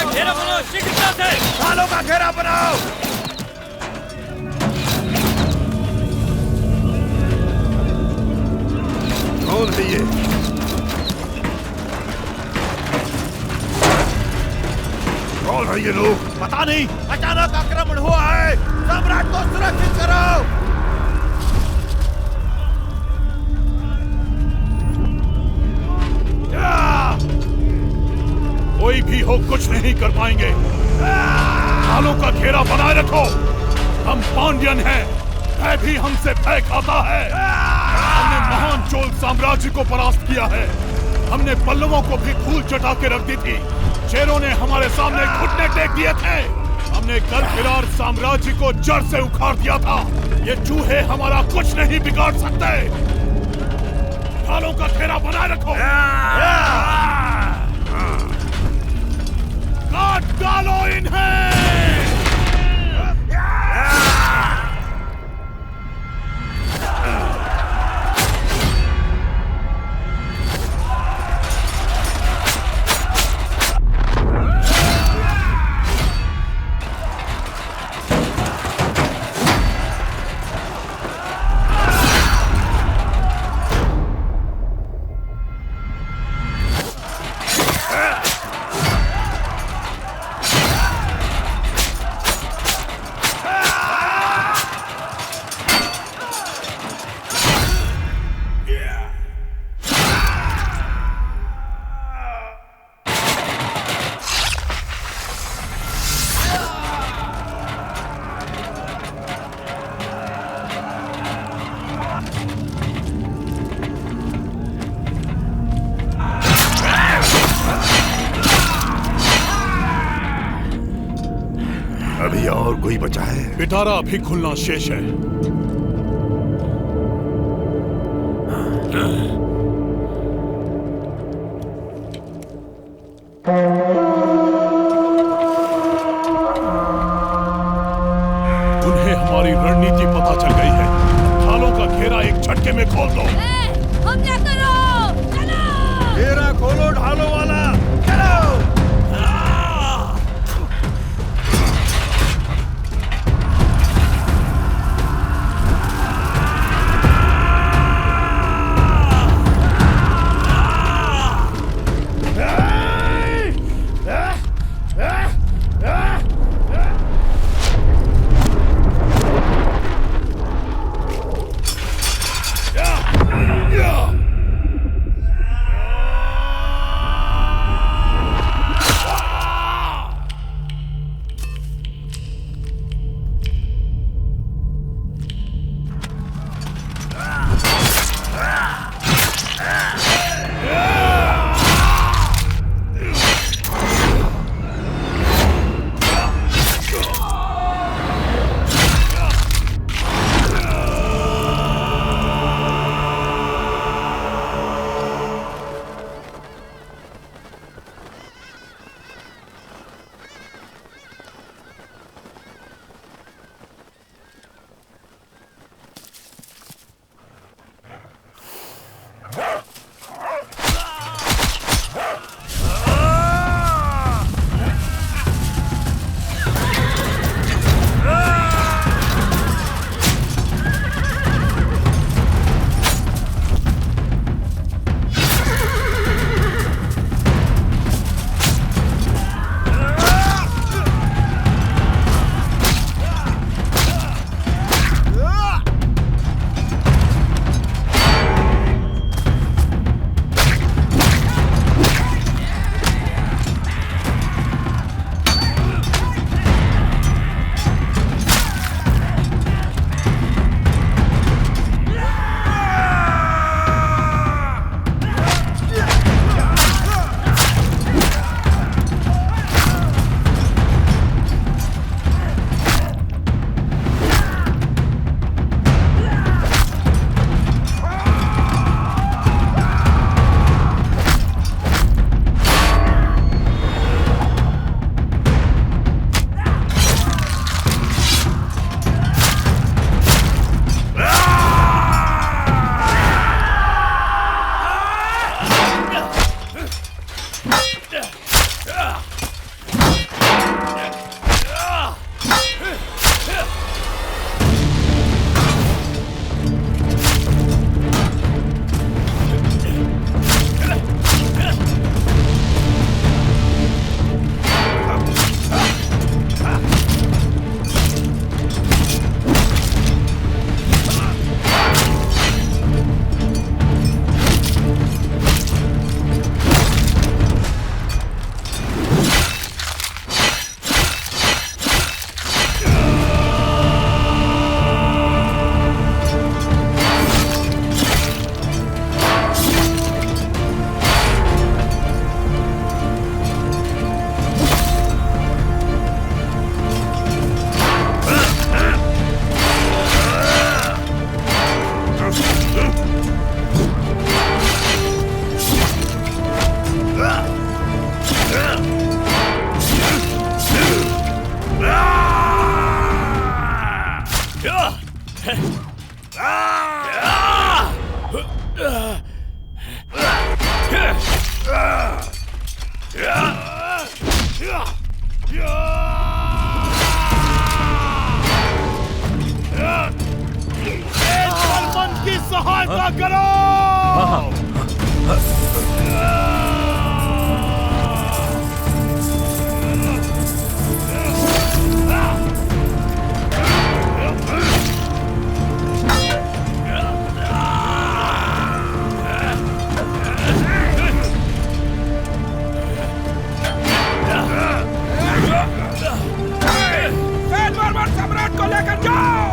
घेरा बनाओ शीघ्रता से। ढालों का घेरा बनाओ। कौन है ये? कौन है ये लोग? पता नहीं, अचानक आक्रमण हुआ है। सम्राट को सुरक्षित करो। कोई भी हो कुछ नहीं कर पाएंगे। ढालों का घेरा बनाए रखो। हम पांड्यन हैं, भय भी हमसे भय खाता है। हमने महान चोल साम्राज्य को परास्त किया है। हमने पल्लवों को भी धूल चटा के रख दी थी। शेरों ने हमारे सामने घुटने टेक दिए थे। हमने गलफिरार साम्राज्य को जड़ से उखाड़ दिया था। ये चूहे हमारा कुछ नहीं बिगाड़ सकते। ढालों का घेरा बनाए रखो। काट डालो इन्हें। अभी और कोई बचा है? पिटारा अभी खुलना शेष है। उन्हें हमारी रणनीति पता चल गई है। ढालों का घेरा एक झटके में खोल दो। हमला करो, चलो। घेरा खोलो ढालों वाला, चलो। बलवंत की सहायता करो। सम्राट को लेकर जाओ।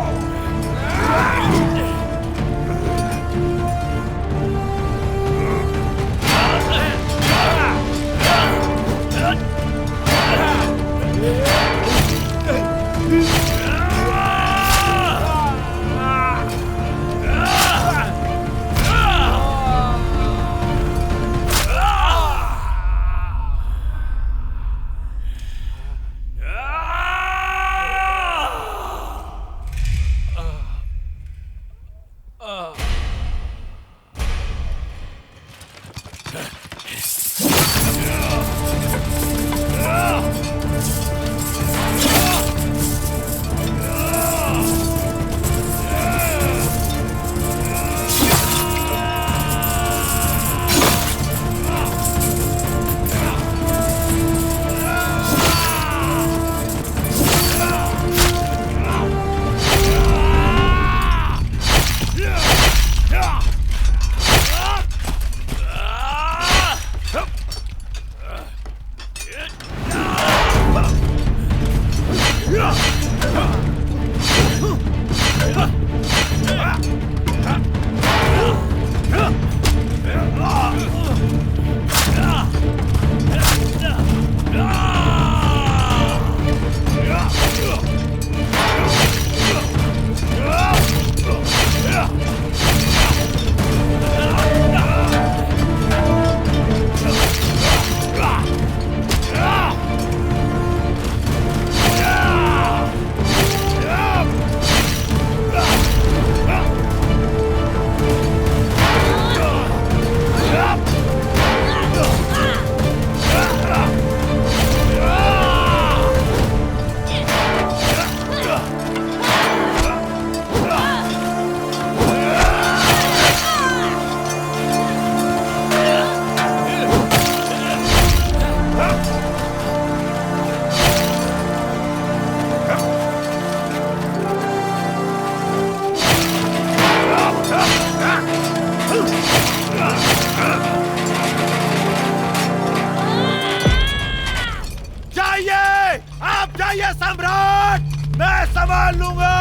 जाइए सम्राट, मैं संभाल लूंगा।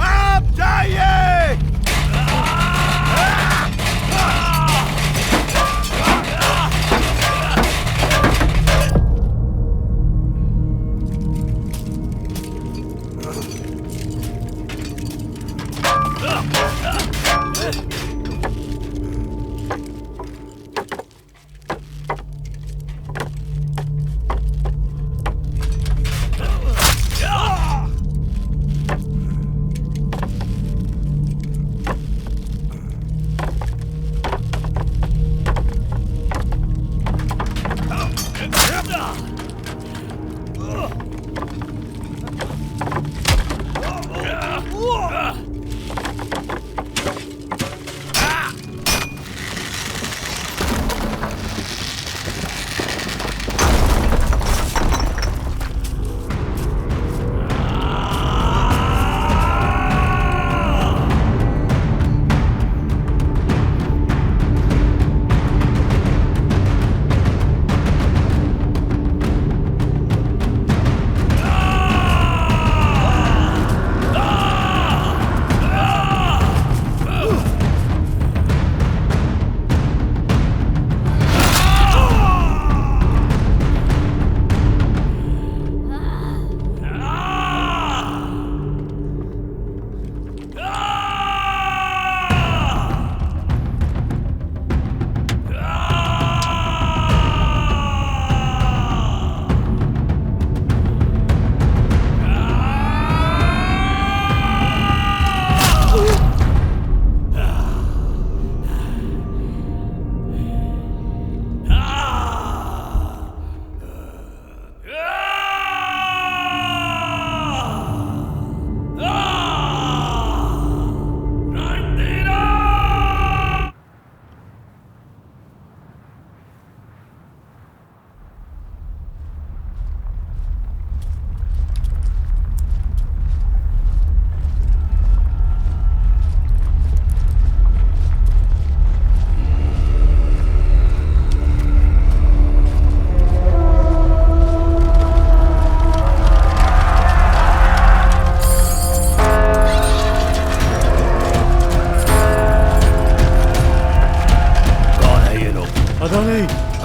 आप जाइए।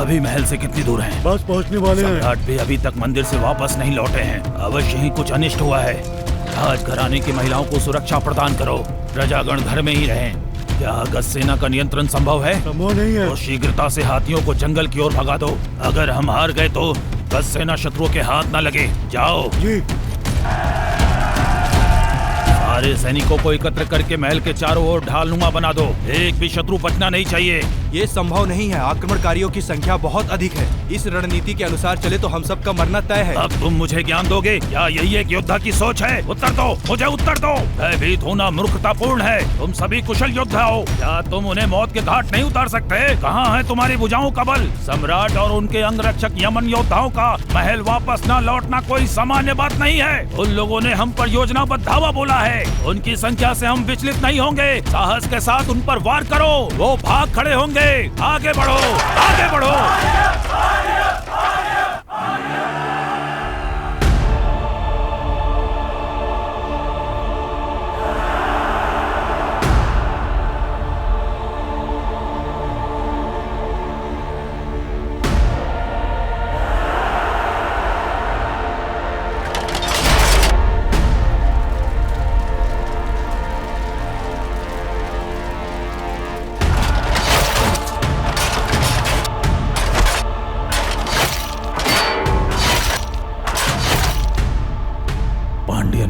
अभी महल से कितनी दूर हैं? बस पहुंचने वाले हैं। सम्राट भी अभी तक मंदिर से वापस नहीं लौटे हैं। अवश्य ही कुछ अनिष्ट हुआ है। राजघराने की महिलाओं को सुरक्षा प्रदान करो। प्रजागण घर में ही रहें। क्या गज सेना का नियंत्रण संभव है? संभव नहीं है। तो शीघ्रता से हाथियों को जंगल की ओर भगा दो। अगर हम हार गए तो गज सेना शत्रुओं के हाथ न लगे। जाओ जी। सारे सैनिकों को एकत्र करके महल के चारों ओर ढालनुमा बना दो। एक भी शत्रु बचना नहीं चाहिए। ये संभव नहीं है। आक्रमणकारियों की संख्या बहुत अधिक है। इस रणनीति के अनुसार चले तो हम सब का मरना तय है। अब तुम मुझे ज्ञान दोगे? क्या यही एक योद्धा की सोच है? उत्तर दो, मुझे उत्तर दो। भयभीत होना मूर्खतापूर्ण है। तुम सभी कुशल योद्धा हो। क्या तुम उन्हें मौत के घाट नहीं उतार सकते? कहाँ है तुम्हारी भुजाओं का बल? सम्राट और उनके अंगरक्षक यमन योद्धाओं का महल वापस न लौटना कोई सामान्य बात नहीं है। उन लोगों ने हम पर योजनाबद्ध धावा बोला है। उनकी संख्या से हम विचलित नहीं होंगे। साहस के साथ उन पर वार करो। वो भाग खड़े होंगे। आगे बढ़ो, आगे बढ़ो।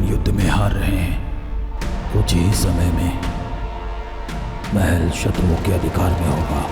युद्ध में हार रहे हैं। कुछ ही समय में महल शत्रुओं के अधिकार में होगा।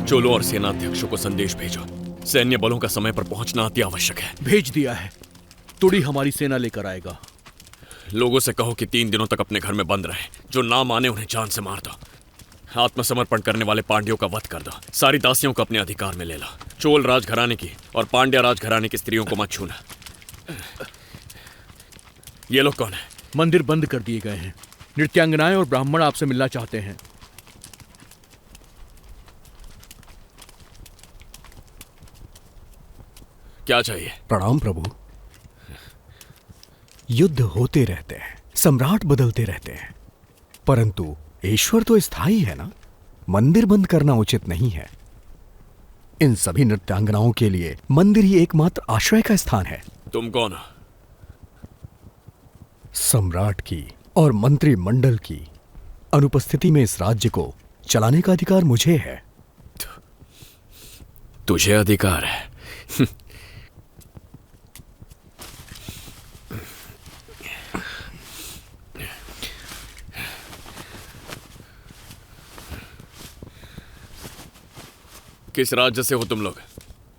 चोलों और सेनाध्यक्षों को संदेश भेजो। सैन्य बलों का समय पर पहुंचना अति आवश्यक है। भेज दिया है। तुड़ी हमारी सेना लेकर आएगा। लोगों से कहो कि 3 दिनों तक अपने घर में बंद रहे। जो ना माने उन्हें जान से मार दो। आत्मसमर्पण करने वाले पांड्यों का वध कर दो। सारी दासियों को अपने अधिकार में ले लो। चोल राजघराने की और पांड्या राजघराने की स्त्रियों को मत छूना। ये लोग कौन है? मंदिर बंद कर दिए गए हैं। नृत्यांगनाएं और ब्राह्मण आपसे मिलना चाहते हैं। क्या चाहिए? प्रणाम प्रभु। युद्ध होते रहते हैं, सम्राट बदलते रहते हैं, परंतु ईश्वर तो स्थायी है ना। मंदिर बंद करना उचित नहीं है। इन सभी नृत्यांगनाओं के लिए मंदिर ही एकमात्र आश्रय का स्थान है। तुम कौन हो? सम्राट की और मंत्रिमंडल की अनुपस्थिति में इस राज्य को चलाने का अधिकार मुझे है। तुझे अधिकार है? किस राज्य से हो तुम लोग?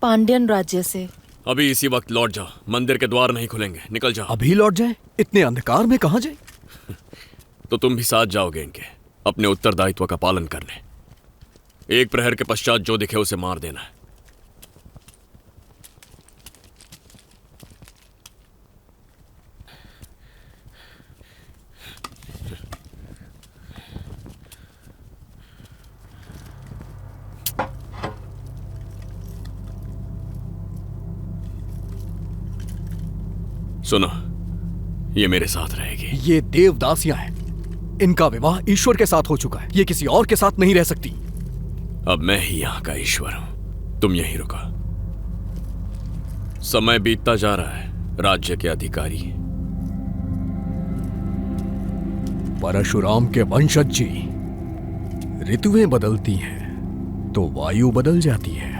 पांड्यन राज्य से। अभी इसी वक्त लौट जाओ, मंदिर के द्वार नहीं खुलेंगे। निकल जाओ। अभी लौट जाए? इतने अंधकार में कहां जाए? तो तुम भी साथ जाओगे इनके, अपने उत्तरदायित्व का पालन करने। एक प्रहर के पश्चात जो दिखे उसे मार देना है। सुनो, ये मेरे साथ रहेगी। ये देवदासियां हैं। इनका विवाह ईश्वर के साथ हो चुका है। ये किसी और के साथ नहीं रह सकती। अब मैं ही यहां का ईश्वर हूं। तुम यहीं रुको। समय बीतता जा रहा है। राज्य के अधिकारी परशुराम के वंशज जी, ऋतुएं बदलती हैं तो वायु बदल जाती है।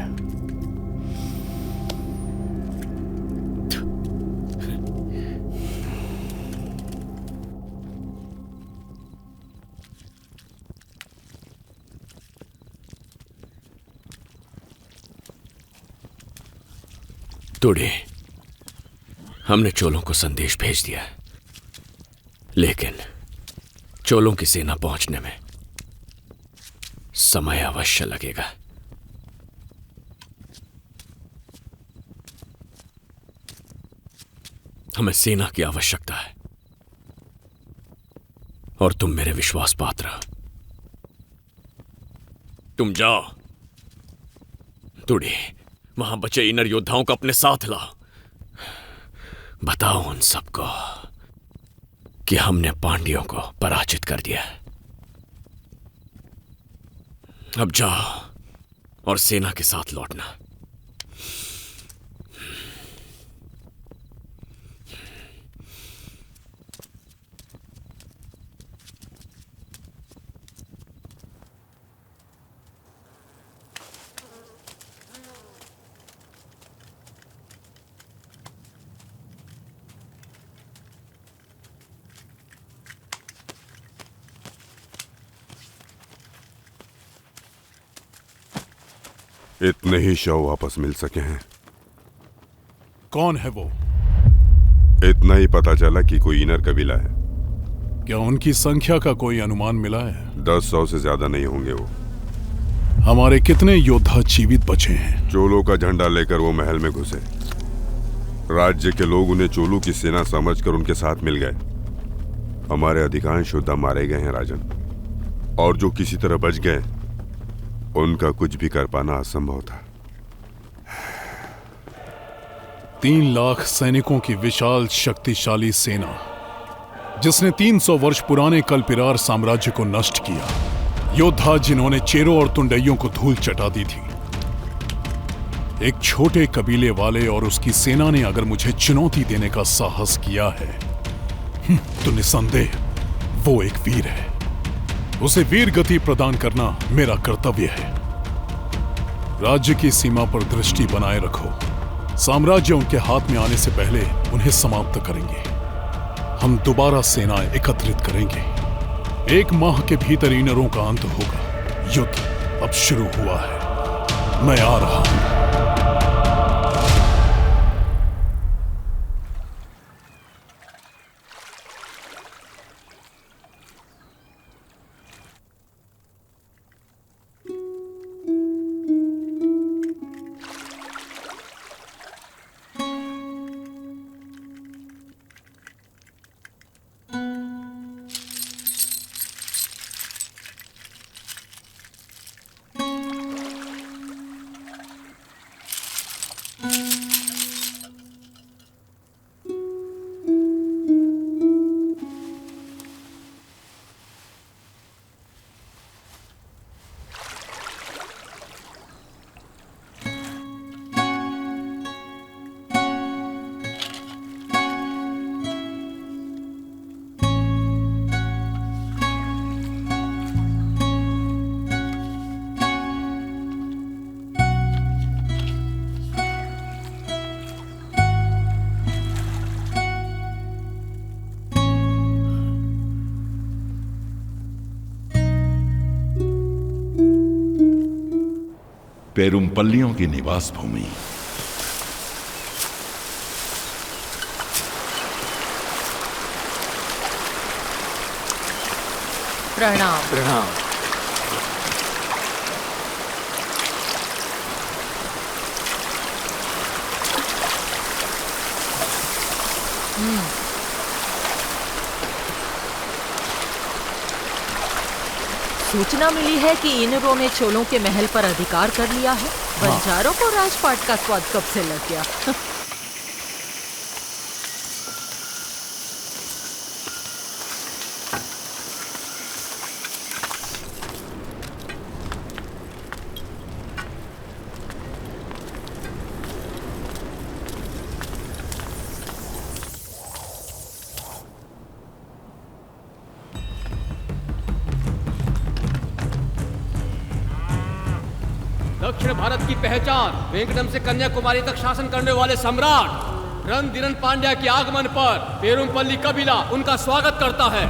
तुड़े, हमने चोलों को संदेश भेज दिया, लेकिन चोलों की सेना पहुंचने में समय अवश्य लगेगा। हमें सेना की आवश्यकता है और तुम मेरे विश्वास पात्र हो। तुम जाओ तुड़े, वहां बचे इनर योद्धाओं को अपने साथ लाओ। बताओ उन सबको कि हमने पांड्यों को पराजित कर दिया। अब जाओ और सेना के साथ लौटना। इतने ही शव वापस मिल सके हैं। कौन है वो? इतना ही पता चला कि कोई इनर कबीला है। क्या उनकी संख्या का कोई अनुमान मिला है? 10-100 से ज्यादा नहीं होंगे वो। हमारे कितने योद्धा जीवित बचे हैं? चोलों का झंडा लेकर वो महल में घुसे। राज्य के लोग उन्हें चोलों की सेना समझकर उनके साथ मिल गए। हमारे अधिकांश योद्धा मारे गए हैं राजन, और जो किसी तरह बच गए उनका कुछ भी कर पाना असंभव था। 3 लाख सैनिकों की विशाल शक्तिशाली सेना, जिसने 300 वर्ष पुराने कल्पिरार साम्राज्य को नष्ट किया। योद्धा जिन्होंने चेरों और तुंडइयों को धूल चटा दी थी। एक छोटे कबीले वाले और उसकी सेना ने अगर मुझे चुनौती देने का साहस किया है तो निसंदेह वो एक वीर है। उसे वीर गति प्रदान करना मेरा कर्तव्य है। राज्य की सीमा पर दृष्टि बनाए रखो। साम्राज्य उनके हाथ में आने से पहले उन्हें समाप्त करेंगे। हम दोबारा सेनाएं एकत्रित करेंगे। 1 माह के भीतर इनरों का अंत होगा। युद्ध अब शुरू हुआ है। मैं आ रहा हूं। पेरुमपल्लियों की निवास भूमि। प्रणाम। प्रणाम। सूचना मिली है कि इनरों ने चोलों के महल पर अधिकार कर लिया है। बंजारों को राजपाट का स्वाद कब से लग गया? दक्षिण भारत की पहचान, वेंकटम से कन्याकुमारी तक शासन करने वाले सम्राट रणधीरन पांड्या के आगमन पर पेरुमपल्ली कबीला उनका स्वागत करता है।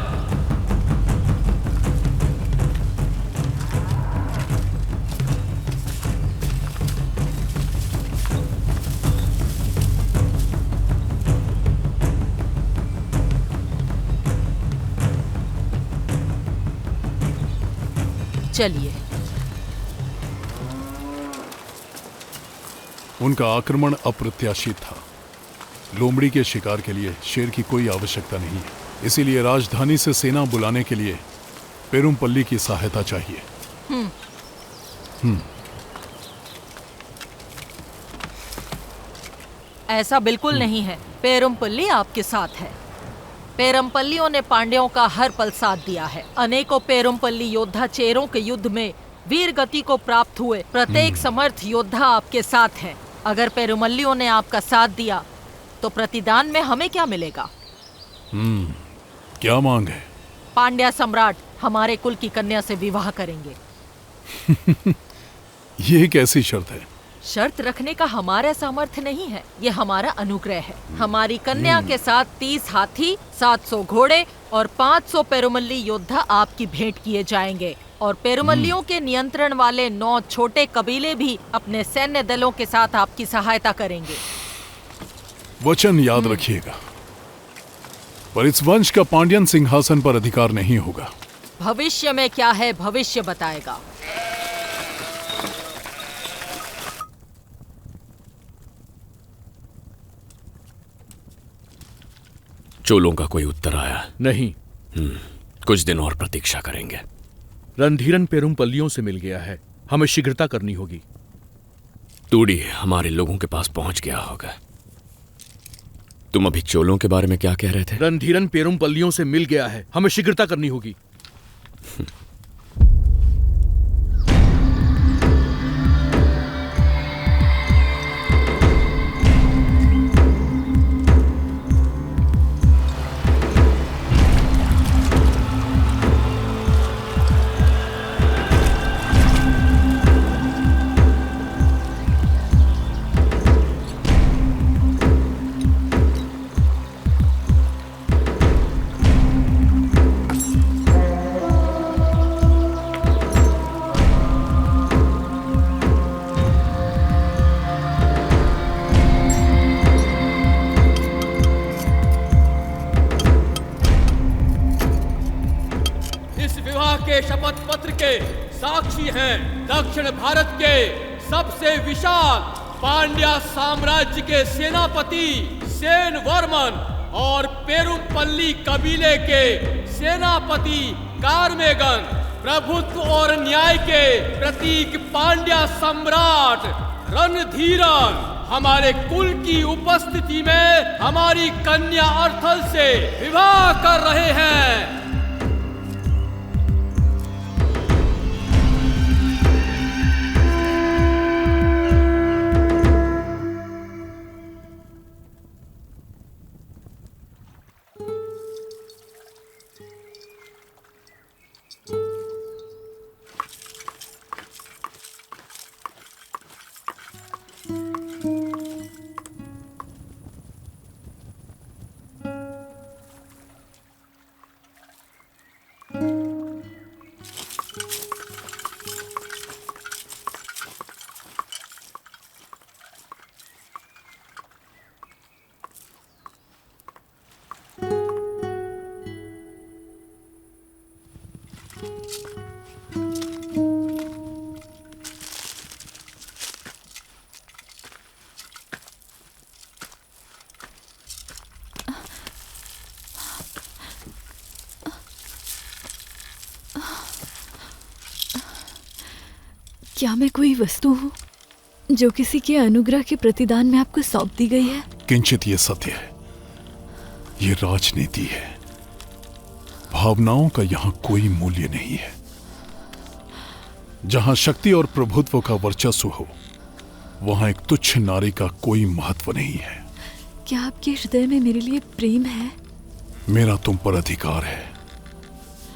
चलिए। उनका आक्रमण अप्रत्याशित था। लोमड़ी के शिकार के लिए शेर की कोई आवश्यकता नहीं है, इसीलिए राजधानी से सेना बुलाने के लिए पेरुमपल्ली की सहायता चाहिए। ऐसा बिल्कुल नहीं है। पेरुमपल्ली आपके साथ है। पेरुमपल्लियों ने पांड्यों का हर पल साथ दिया है। अनेकों पेरुमपल्ली योद्धा चेरों के युद्ध में वीर गति को प्राप्त हुए। प्रत्येक समर्थ योद्धा आपके साथ है। अगर पेरुमल्लियों ने आपका साथ दिया तो प्रतिदान में हमें क्या मिलेगा? क्या मांग है? पांड्या सम्राट हमारे कुल की कन्या से विवाह करेंगे। ये कैसी शर्त है? शर्त रखने का हमारा सामर्थ्य नहीं है, ये हमारा अनुग्रह है। हमारी कन्या के साथ 30 हाथी, 700 घोड़े और 500 पेरुमल्ली योद्धा आपकी भेंट किए जाएंगे। और पेरुमल्लियों के नियंत्रण वाले 9 छोटे कबीले भी अपने सैन्य दलों के साथ आपकी सहायता करेंगे। वचन याद रखिएगा, पर इस वंश का पांड्यन सिंहासन पर अधिकार नहीं होगा। भविष्य में क्या है, भविष्य बताएगा। चोलों का कोई उत्तर आया नहीं। कुछ दिन और प्रतीक्षा करेंगे। रणधीरन पेरुमपल्लियों से मिल गया है, हमें शीघ्रता करनी होगी। तूड़ी हमारे लोगों के पास पहुंच गया होगा। तुम अभी चोलों के बारे में क्या कह रहे थे? रणधीरन पेरुमपल्लियों से मिल गया है, हमें शीघ्रता करनी होगी। शपथ पत्र के साक्षी हैं दक्षिण भारत के सबसे विशाल पांड्या साम्राज्य के सेनापति सेन वर्मन और पेरुमपल्ली कबीले के सेनापति कार्मेगन, प्रभुत्व और न्याय के प्रतीक पांड्या सम्राट रणधीरन हमारे कुल की उपस्थिति में हमारी कन्या अर्थल से विवाह कर रहे हैं। क्या मैं कोई वस्तु हूँ जो किसी के अनुग्रह के प्रतिदान में आपको सौंप दी गई है? किंचित ये सत्य है, ये राजनीति है। भावनाओं का यहाँ कोई मूल्य नहीं है। जहां शक्ति और प्रभुत्व का वर्चस्व हो, वहां एक तुच्छ नारी का कोई महत्व नहीं है। क्या आपके हृदय में मेरे लिए प्रेम है? मेरा तुम पर अधिकार है।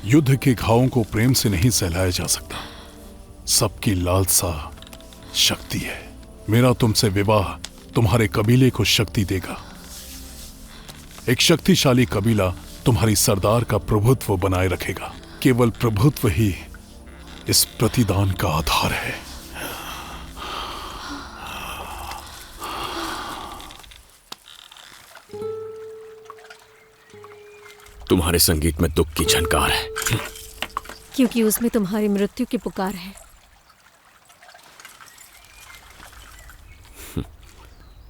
युद्ध के घावों को प्रेम से नहीं सहलाया जा सकता। सबकी लालसा शक्ति है। मेरा तुमसे विवाह तुम्हारे कबीले को शक्ति देगा। एक शक्तिशाली कबीला तुम्हारी सरदार का प्रभुत्व बनाए रखेगा। केवल प्रभुत्व ही इस प्रतिदान का आधार है। तुम्हारे संगीत में दुख की झनकार है, क्योंकि उसमें तुम्हारी मृत्यु की पुकार है।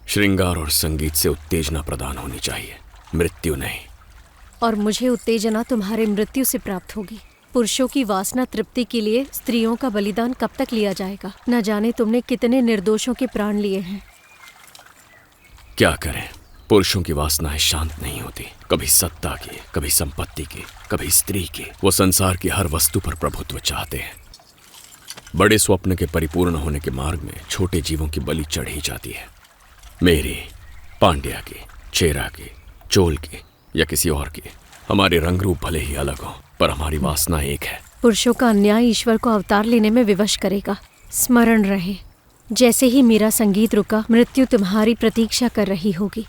श्रृंगार और संगीत से उत्तेजना प्रदान होनी चाहिए, मृत्यु नहीं। और मुझे उत्तेजना तुम्हारे मृत्यु से प्राप्त होगी। पुरुषों की वासना तृप्ति के लिए स्त्रियों का बलिदान कब तक लिया जाएगा? न जाने तुमने कितने निर्दोषों के प्राण लिए हैं। क्या करें, पुरुषों की वासनाएं शांत नहीं होती। कभी सत्ता की, कभी संपत्ति की, कभी स्त्री की। वो संसार की हर वस्तु पर प्रभुत्व चाहते हैं। बड़े स्वप्न के परिपूर्ण होने के मार्ग में छोटे जीवों की बलि चढ़ी जाती है। मेरी, पांड्या की, चेरा की, चोल की या किसी और की। हमारे रंग रूप भले ही अलग हो, पर हमारी वासना एक है। पुरुषों का अन्याय ईश्वर को अवतार लेने में विवश करेगा। स्मरण रहे, जैसे ही मेरा संगीत रुका, मृत्यु तुम्हारी प्रतीक्षा कर रही होगी।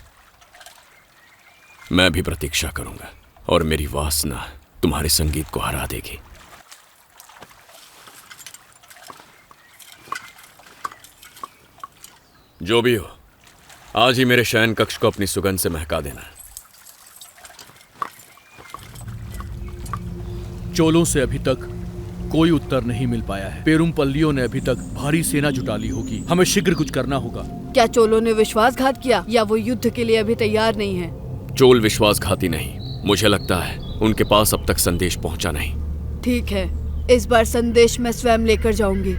मैं भी प्रतीक्षा करूंगा और मेरी वासना तुम्हारे संगीत को हरा देगी। जो भी हो, आज ही मेरे शयन कक्ष को अपनी सुगंध से महका देना। चोलों से अभी तक कोई उत्तर नहीं मिल पाया है। पेरुमपल्लियों ने अभी तक भारी सेना जुटा ली होगी। हमें शीघ्र कुछ करना होगा। क्या चोलों ने विश्वासघात किया या वो युद्ध के लिए अभी तैयार नहीं है? चोल विश्वासघाती नहीं। मुझे लगता है उनके पास अब तक संदेश पहुंचा नहीं। ठीक है, इस बार संदेश मैं स्वयं लेकर जाऊंगी।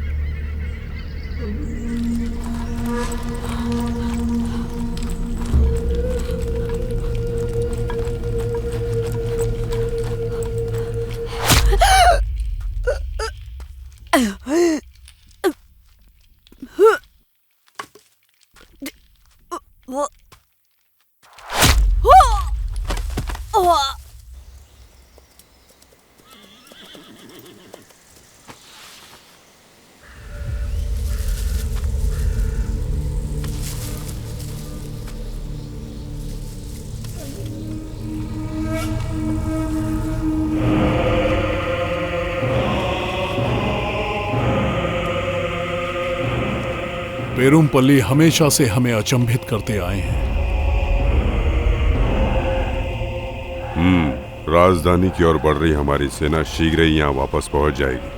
पेरुमपल्ली हमेशा से हमें अचंभित करते आए हैं। राजधानी की ओर बढ़ रही हमारी सेना शीघ्र ही यहाँ वापस पहुंच जाएगी।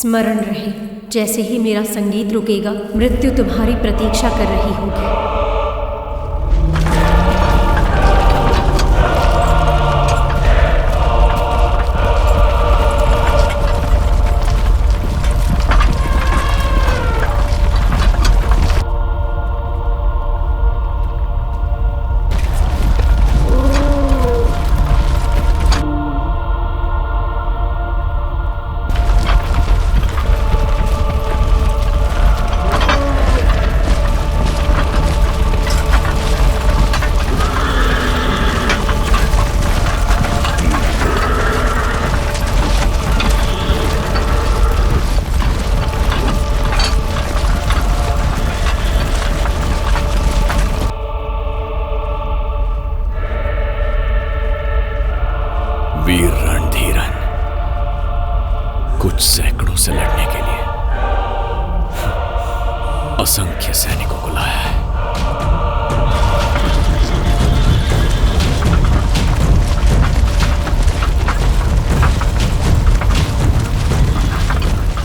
स्मरण रहे, जैसे ही मेरा संगीत रुकेगा, मृत्यु तुम्हारी प्रतीक्षा कर रही होगी। वीर रणधीरन, कुछ सैकड़ों से लड़ने के लिए असंख्य सैनिकों को लाया है।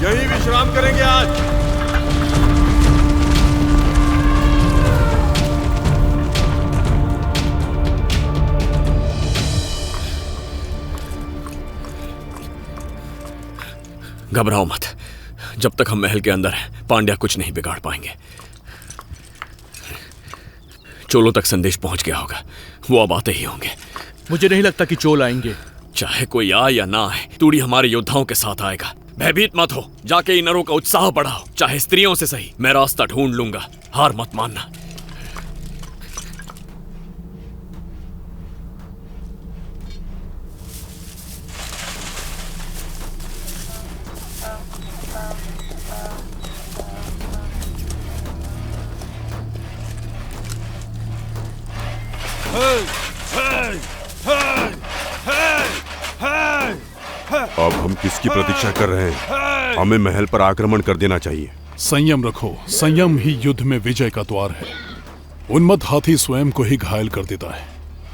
यही विश्राम करेंगे आज। घबराओ मत, जब तक हम महल के अंदर हैं, पांड्या कुछ नहीं बिगाड़ पाएंगे। चोलों तक संदेश पहुंच गया होगा, वो अब आते ही होंगे। मुझे नहीं लगता कि चोल आएंगे। चाहे कोई आए या ना आए, तूड़ी हमारे योद्धाओं के साथ आएगा। भयभीत मत हो, जाके इनरों का उत्साह बढ़ाओ, चाहे स्त्रियों से सही। मैं रास्ता ढूंढ लूंगा, हार मत मानना। अब हम किसकी प्रतीक्षा कर रहे हैं? हमें महल पर आक्रमण कर देना चाहिए। संयम रखो, संयम ही युद्ध में विजय का द्वार है। उन्मत्त हाथी स्वयं को ही घायल कर देता है,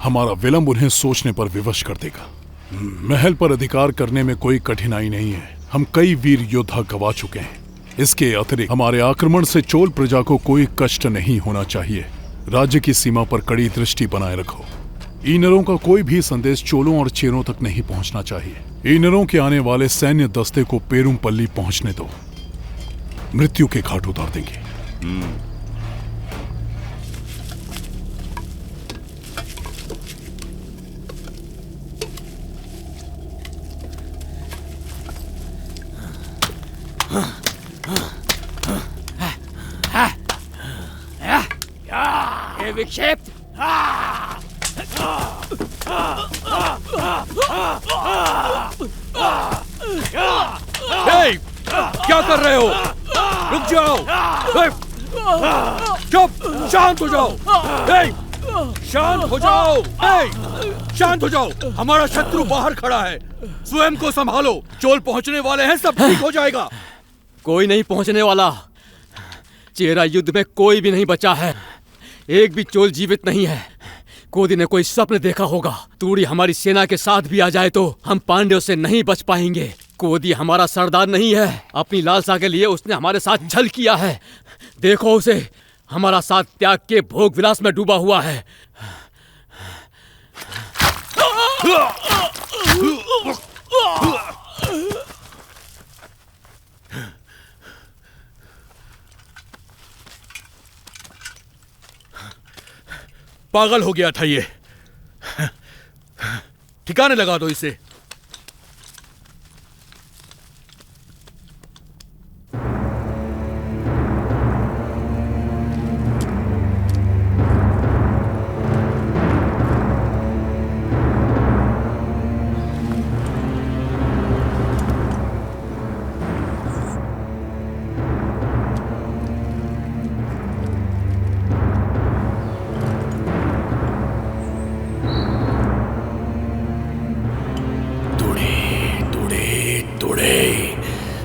हमारा विलंब उन्हें सोचने पर विवश कर देगा। महल पर अधिकार करने में कोई कठिनाई नहीं है, हम कई वीर योद्धा गवा चुके हैं। इसके अतिरिक्त हमारे आक्रमण से चोल प्रजा को कोई कष्ट नहीं होना चाहिए। राज्य की सीमा पर कड़ी दृष्टि बनाए रखो। ईनरों का कोई भी संदेश चोलों और चेरों तक नहीं पहुंचना चाहिए। ईनरों के आने वाले सैन्य दस्ते को पेरुमपल्ली पहुंचने दो, मृत्यु के घाट उतार देंगे। ये विक्षेप क्या कर रहे हो? रुक जाओ। चुप, शांत हो जाओ। शांत हो जाओ। शांत हो जाओ। हमारा शत्रु बाहर खड़ा है, स्वयं को संभालो। चोल पहुंचने वाले हैं, सब ठीक हो जाएगा। कोई नहीं पहुंचने वाला। चेरा युद्ध में कोई भी नहीं बचा है, एक भी चोल जीवित नहीं है। कोदी ने कोई स्वप्न देखा होगा, तूड़ी हमारी सेना के साथ भी आ जाए तो हम पांड्यों से नहीं बच पाएंगे। कोदी हमारा सरदार नहीं है, अपनी लालसा के लिए उसने हमारे साथ छल किया है। देखो उसे, हमारा साथ त्याग के भोग विलास में डूबा हुआ है। पागल हो गया था ये। ठिकाने लगा दो इसे।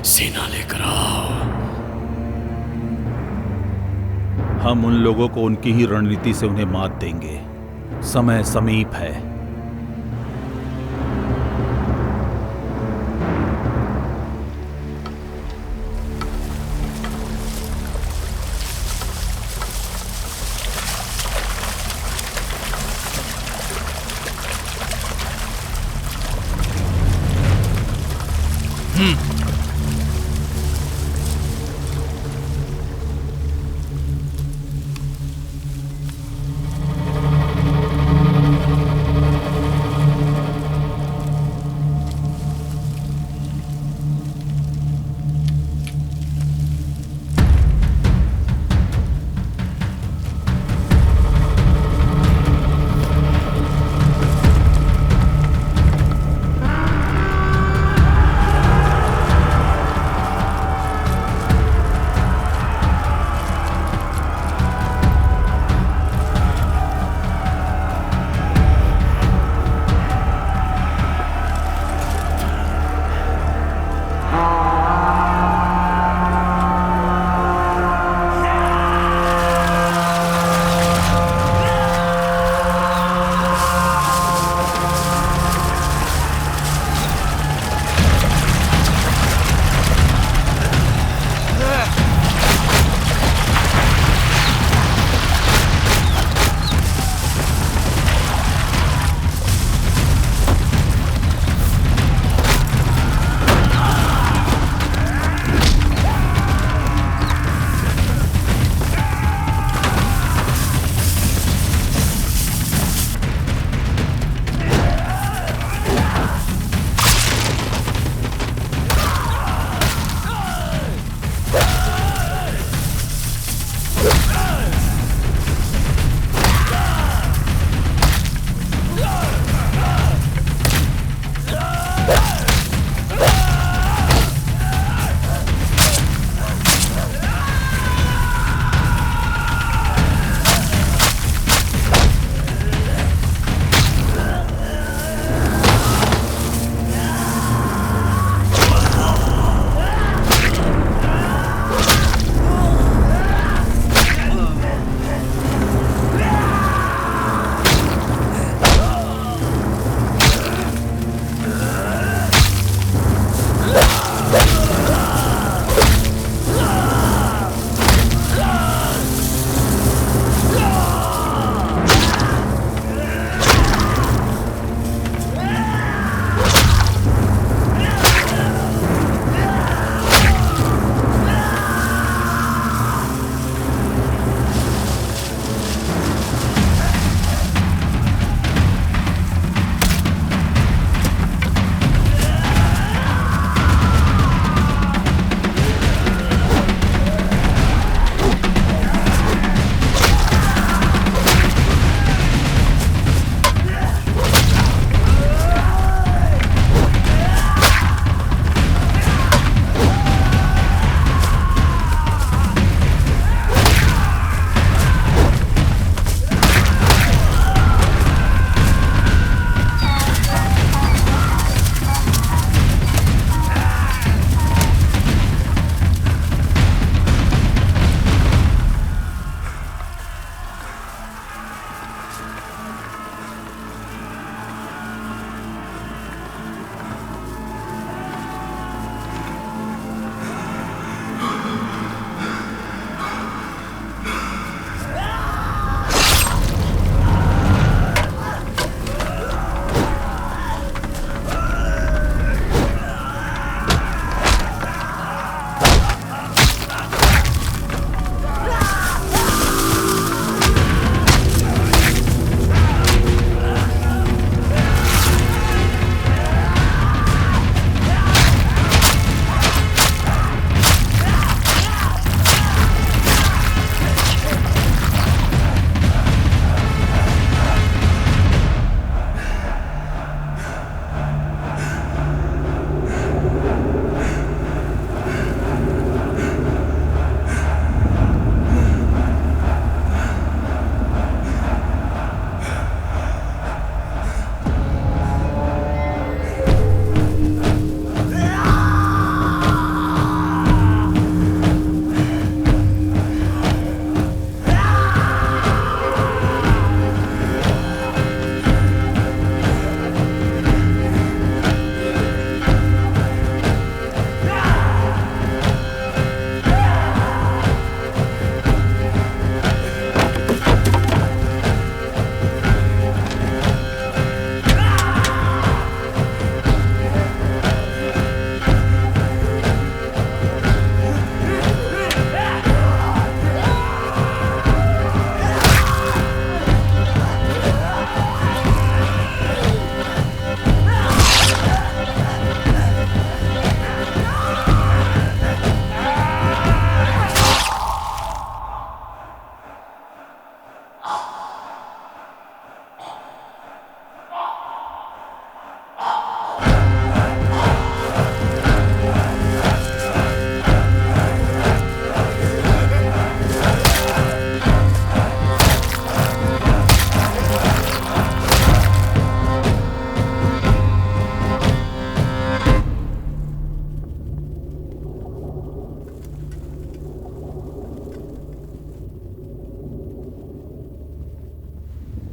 सेना लेकर आओ। हम उन लोगों को उनकी ही रणनीति से उन्हें मात देंगे। समय समीप है।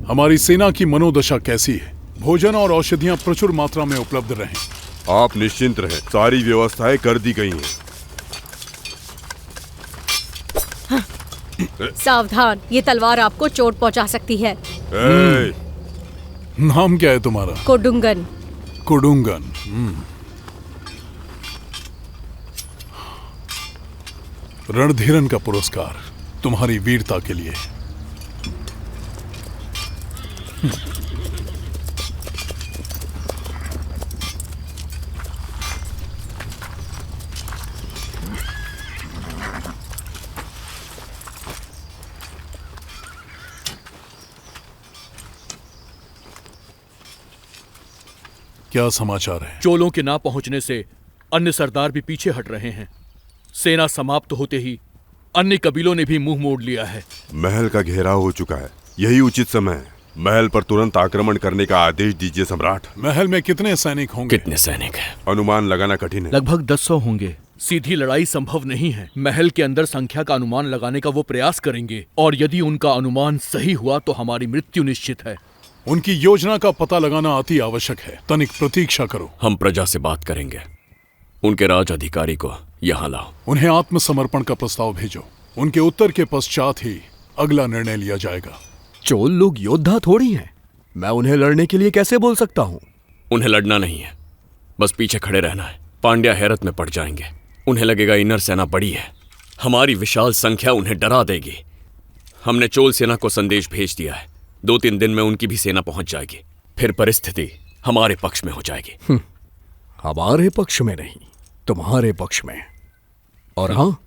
हमारी सेना की मनोदशा कैसी है? भोजन और औषधियां प्रचुर मात्रा में उपलब्ध रहें। आप निश्चिंत रहें, सारी व्यवस्थाएं कर दी गई हैं। सावधान, ये तलवार आपको चोट पहुंचा सकती है। नाम क्या है तुम्हारा? कोडुंगन। कोडुंगन। रणधीरन का पुरस्कार तुम्हारी वीरता के लिए। क्या समाचार है? चोलों के ना पहुंचने से अन्य सरदार भी पीछे हट रहे हैं। सेना समाप्त होते ही अन्य कबीलों ने भी मुंह मोड़ लिया है। महल का घेराव हो चुका है, यही उचित समय है। महल पर तुरंत आक्रमण करने का आदेश दीजिए सम्राट। महल में कितने सैनिक होंगे? कितने सैनिक हैं? अनुमान लगाना कठिन है। लगभग 1000 होंगे। सीधी लड़ाई संभव नहीं है। महल के अंदर संख्या का अनुमान लगाने का वो प्रयास करेंगे, और यदि उनका अनुमान सही हुआ तो हमारी मृत्यु निश्चित है। उनकी योजना का पता लगाना अति आवश्यक है। तनिक प्रतीक्षा करो। हम प्रजा से बात करेंगे। उनके राज अधिकारी को यहाँ लाओ। उन्हें आत्मसमर्पण का प्रस्ताव भेजो। उनके उत्तर के पश्चात ही अगला निर्णय लिया जाएगा। चोल लोग योद्धा थोड़ी हैं। मैं उन्हें लड़ने के लिए कैसे बोल सकता हूँ? उन्हें लड़ना नहीं है, बस पीछे खड़े रहना है। पांड्या हैरत में पड़ जाएंगे। उन्हें लगेगा इनर सेना बड़ी है, हमारी विशाल संख्या उन्हें डरा देगी। हमने चोल सेना को संदेश भेज दिया है। 2-3 दिन में उनकी भी सेना पहुंच जाएगी। फिर परिस्थिति हमारे पक्ष में हो जाएगी। हमारे पक्ष में नहीं, तुम्हारे पक्ष में। और हाँ,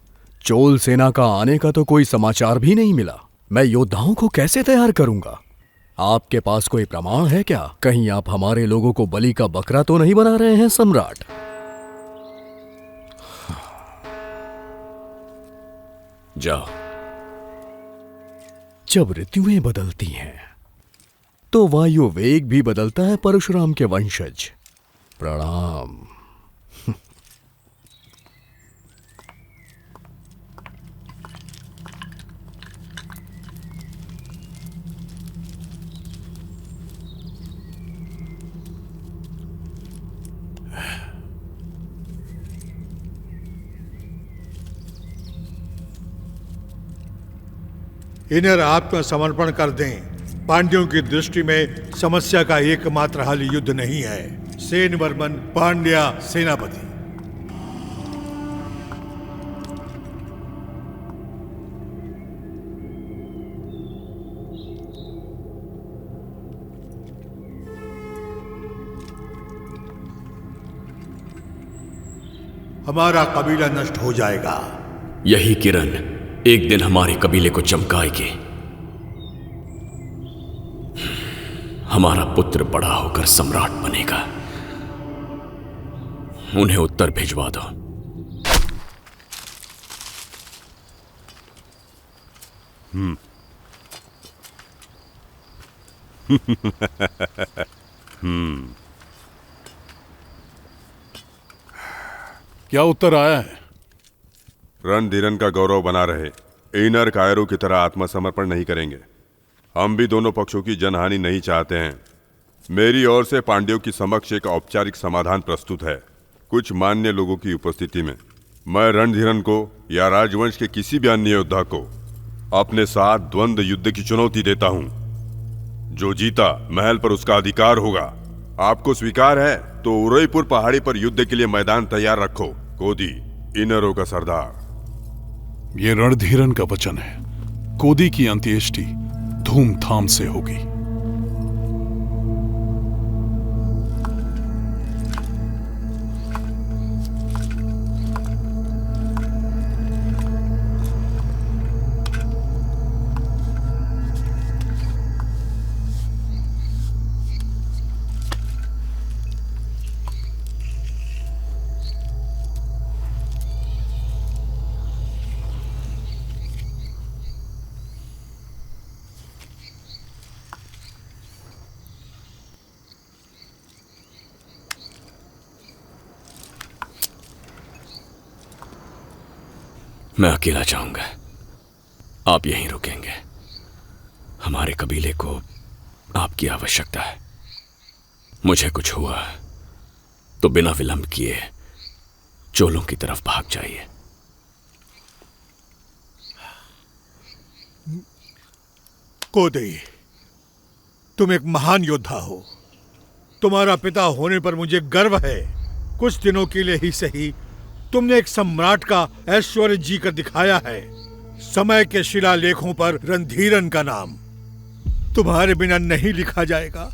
चोल सेना का आने का तो कोई समाचार भी नहीं मिला। मैं योद्धाओं को कैसे तैयार करूंगा? आपके पास कोई प्रमाण है क्या? कहीं आप हमारे लोगों को बलि का बकरा तो नहीं बना रहे हैं सम्राट? जाओ। जब ऋतुएं बदलती हैं तो वायु वेग भी बदलता है। परशुराम के वंशज, प्रणाम। इन्हें आत्मसमर्पण कर दें। पांड्यों की दृष्टि में समस्या का एकमात्र हल युद्ध नहीं है। सेन वर्मन, पांड्या सेनापति। हमारा कबीला नष्ट हो जाएगा। यही किरण एक दिन हमारे कबीले को चमकाएगी। हमारा पुत्र बड़ा होकर सम्राट बनेगा। उन्हें उत्तर भिजवा दो। क्या उत्तर आया है? रणधीरन का गौरव बना रहे। इनर कायरों की तरह आत्मसमर्पण नहीं करेंगे। हम भी दोनों पक्षों की जनहानि नहीं चाहते हैं। मेरी ओर से पांड्यों की समक्ष एक औपचारिक समाधान प्रस्तुत है, कुछ मान्य लोगों की उपस्थिति में। मैं रणधीरन को या राजवंश के किसी भी अन्य योद्धा को अपने साथ द्वंद्व युद्ध की चुनौती देता हूं। जो जीता महल पर उसका अधिकार होगा। आपको स्वीकार है तो उदयपुर पहाड़ी पर युद्ध के लिए मैदान तैयार रखो। कोदी, इनरों का सरदार। ये रणधीरन का वचन है। कोदी की अंत्येष्टि धूमधाम से होगी। मैं अकेला जाऊंगा, आप यहीं रुकेंगे। हमारे कबीले को आपकी आवश्यकता है। मुझे कुछ हुआ तो बिना विलंब किए चोलों की तरफ भाग जाइए। कोदई, तुम एक महान योद्धा हो। तुम्हारा पिता होने पर मुझे गर्व है। कुछ दिनों के लिए ही सही, तुमने एक सम्राट का ऐश्वर्य जी कर दिखाया है। समय के शिलालेखों पर रणधीरन का नाम तुम्हारे बिना नहीं लिखा जाएगा।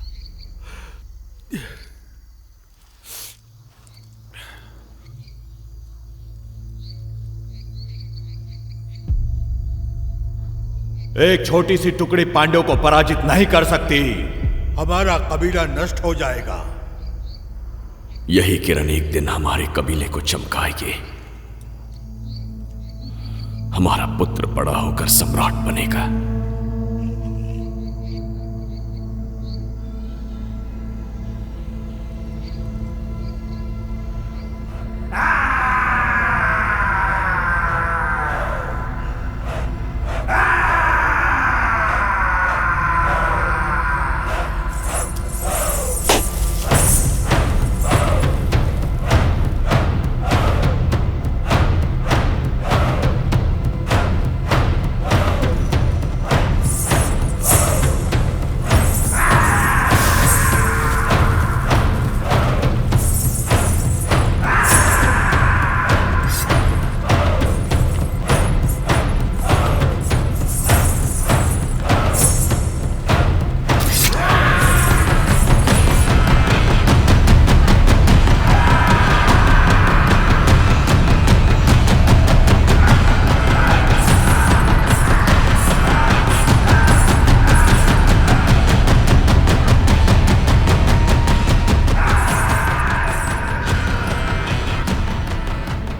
एक छोटी सी टुकड़ी पांड्यों को पराजित नहीं कर सकती। हमारा कबीला नष्ट हो जाएगा। यही किरण एक दिन हमारे कबीले को चमकाएगी। हमारा पुत्र बड़ा होकर सम्राट बनेगा।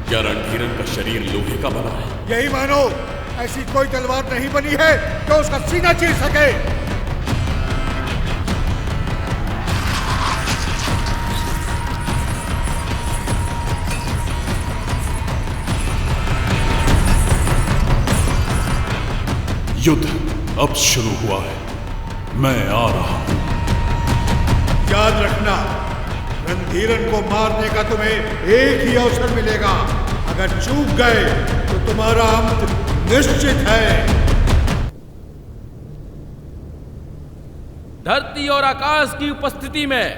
क्या रणधीरन का शरीर लोहे का बना है? यही मानो। ऐसी कोई तलवार नहीं बनी है जो उसका सीना चीर सके। युद्ध अब शुरू हुआ है। मैं आ रहा हूं। याद रखना, रणधीरन को मारने का तुम्हें एक ही अवसर मिलेगा। अगर चूक गए तो तुम्हारा अंत निश्चित है। धरती और आकाश की उपस्थिति में,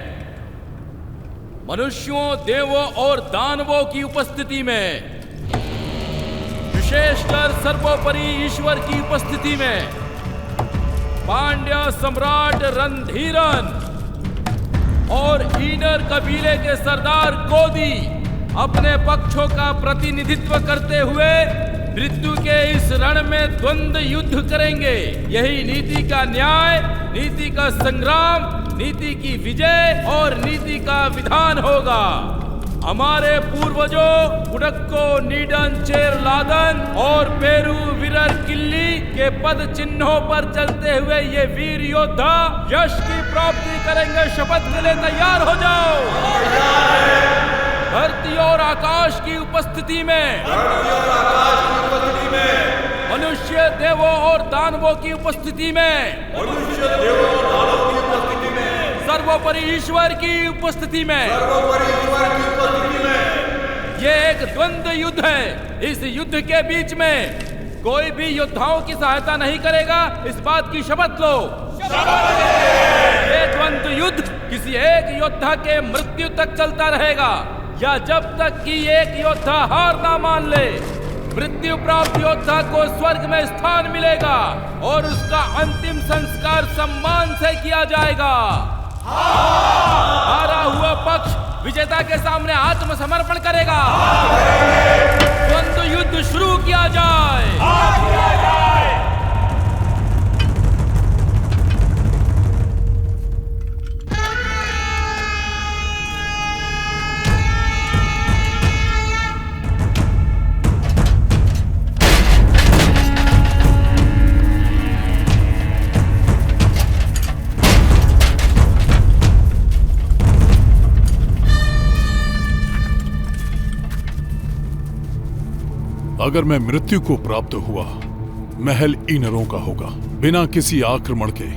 मनुष्यों, देवों और दानवों की उपस्थिति में, विशेषकर सर्वोपरि ईश्वर की उपस्थिति में, पांड्य सम्राट रणधीरन और ईनर कबीले के सरदार गोदी अपने पक्षों का प्रतिनिधित्व करते हुए मृत्यु के इस रण में द्वंद्व युद्ध करेंगे। यही नीति का न्याय, नीति का संग्राम, नीति की विजय और नीति का विधान होगा। हमारे पूर्वजों उडक्को, नीडन, चेरलादन और पेरू विरर किल्ली के पद चिन्हों पर चलते हुए ये वीर योद्धा यश की प्राप्ति करेंगे। शपथ के लिए तैयार हो जाओ। धरती और आकाश की उपस्थिति में, मनुष्य, देवों और दानवों की उपस्थिति में, सर्वोपरि ईश्वर की उपस्थिति में, ये एक द्वंद्व युद्ध है। इस युद्ध के बीच में कोई भी योद्धाओं की सहायता नहीं करेगा। इस बात की शपथ लो। ये द्वंद्व युद्ध किसी एक योद्धा के मृत्यु तक चलता रहेगा या जब तक कि एक योद्धा हार ना मान ले। मृत्यु प्राप्त योद्धा को स्वर्ग में स्थान मिलेगा और उसका अंतिम संस्कार सम्मान से किया जाएगा। हारा हुआ पक्ष विजेता के सामने आत्मसमर्पण करेगा। द्वंद्व युद्ध शुरू किया जाए। अगर मैं मृत्यु को प्राप्त हुआ, महल ईनरों का होगा। बिना किसी आक्रमण के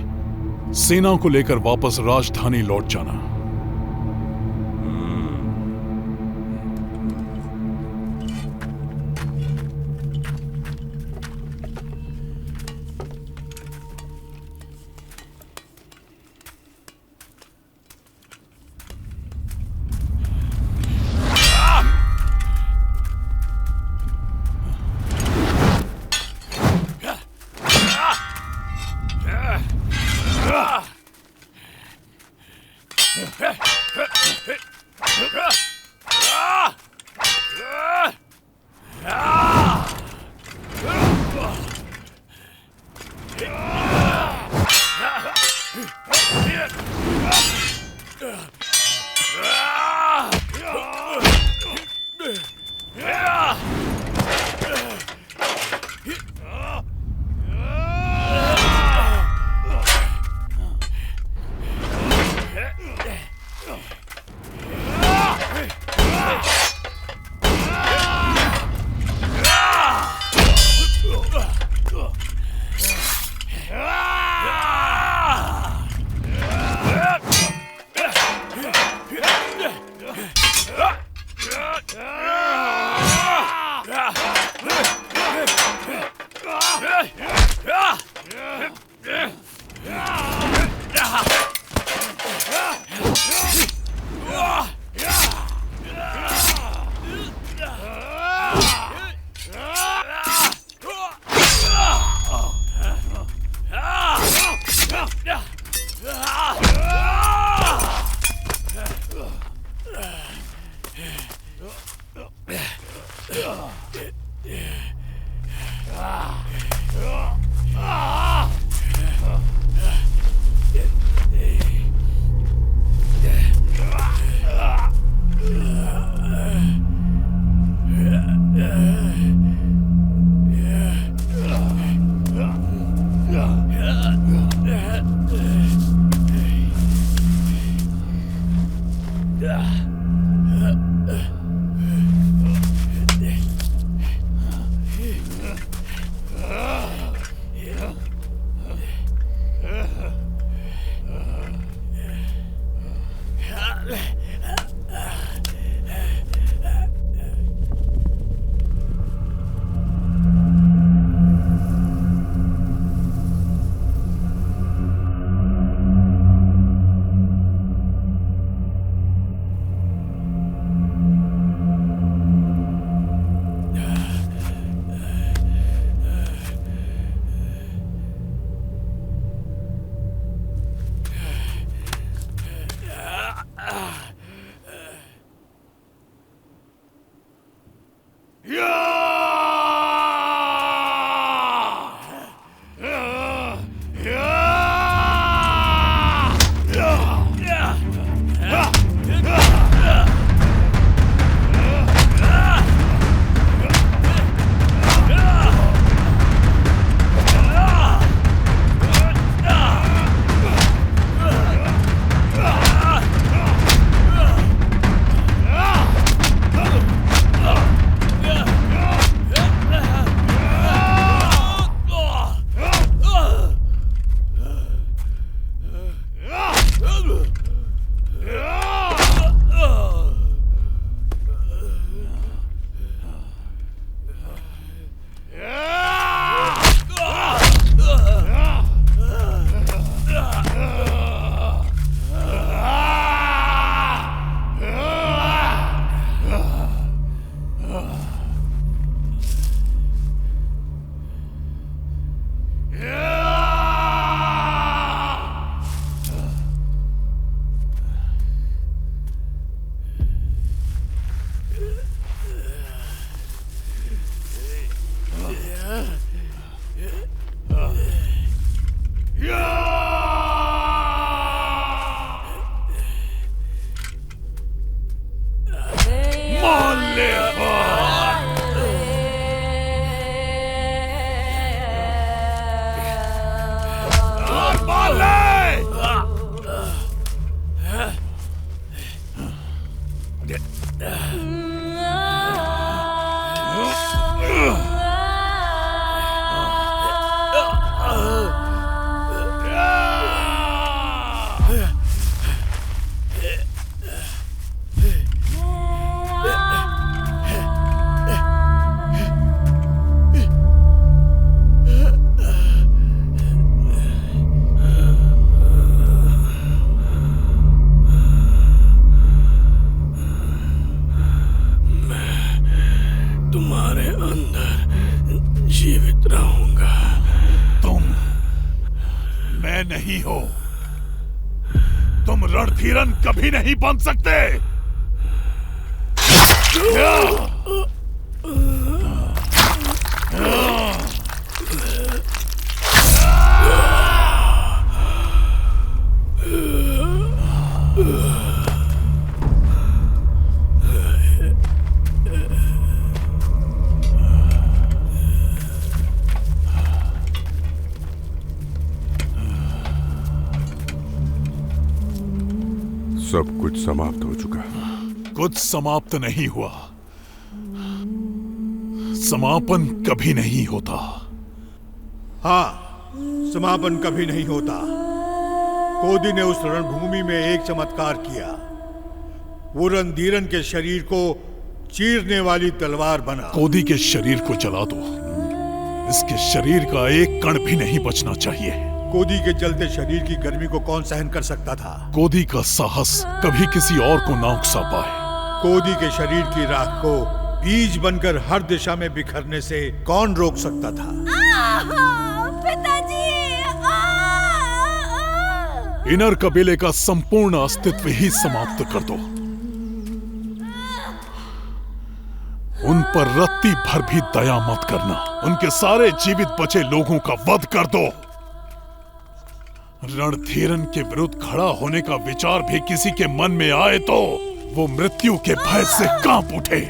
सेना को लेकर वापस राजधानी लौट जाना। मैं नहीं हो। तुम रणधीरन कभी नहीं बन सकते। सब कुछ समाप्त हो चुका। कुछ समाप्त नहीं हुआ। समापन कभी नहीं होता। हाँ, समापन कभी नहीं होता। कोदी ने उस रणभूमि में एक चमत्कार किया। वो रणधीरन के शरीर को चीरने वाली तलवार बना। कोदी के शरीर को जला दो। इसके शरीर का एक कण भी नहीं बचना चाहिए। कोदी के जलते शरीर की गर्मी को कौन सहन कर सकता था? कोदी का साहस कभी किसी और को ना उकसा पाए। कोदी के शरीर की राख को बीज बनकर हर दिशा में बिखरने से कौन रोक सकता था? पिताजी! इनर कबीले का संपूर्ण अस्तित्व ही समाप्त कर दो। उन पर रत्ती भर भी दया मत करना। उनके सारे जीवित बचे लोगों का वध कर दो। रणधीरन के विरुद्ध खड़ा होने का विचार भी किसी के मन में आए तो वो मृत्यु के भय से कांप उठे।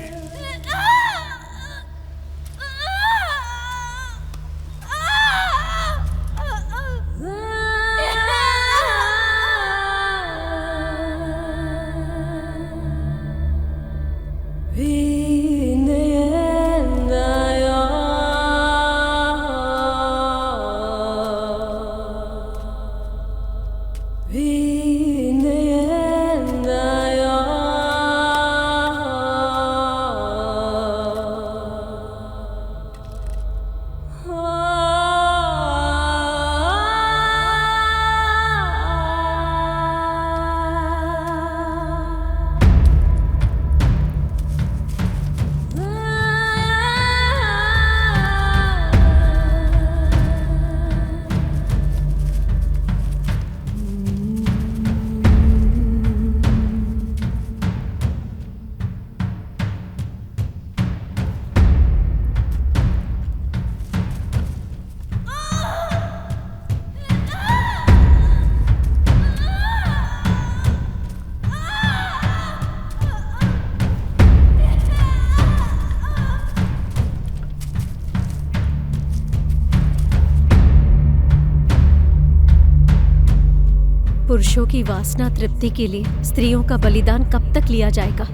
पुरुषों की वासना तृप्ति के लिए स्त्रियों का बलिदान कब तक लिया जाएगा?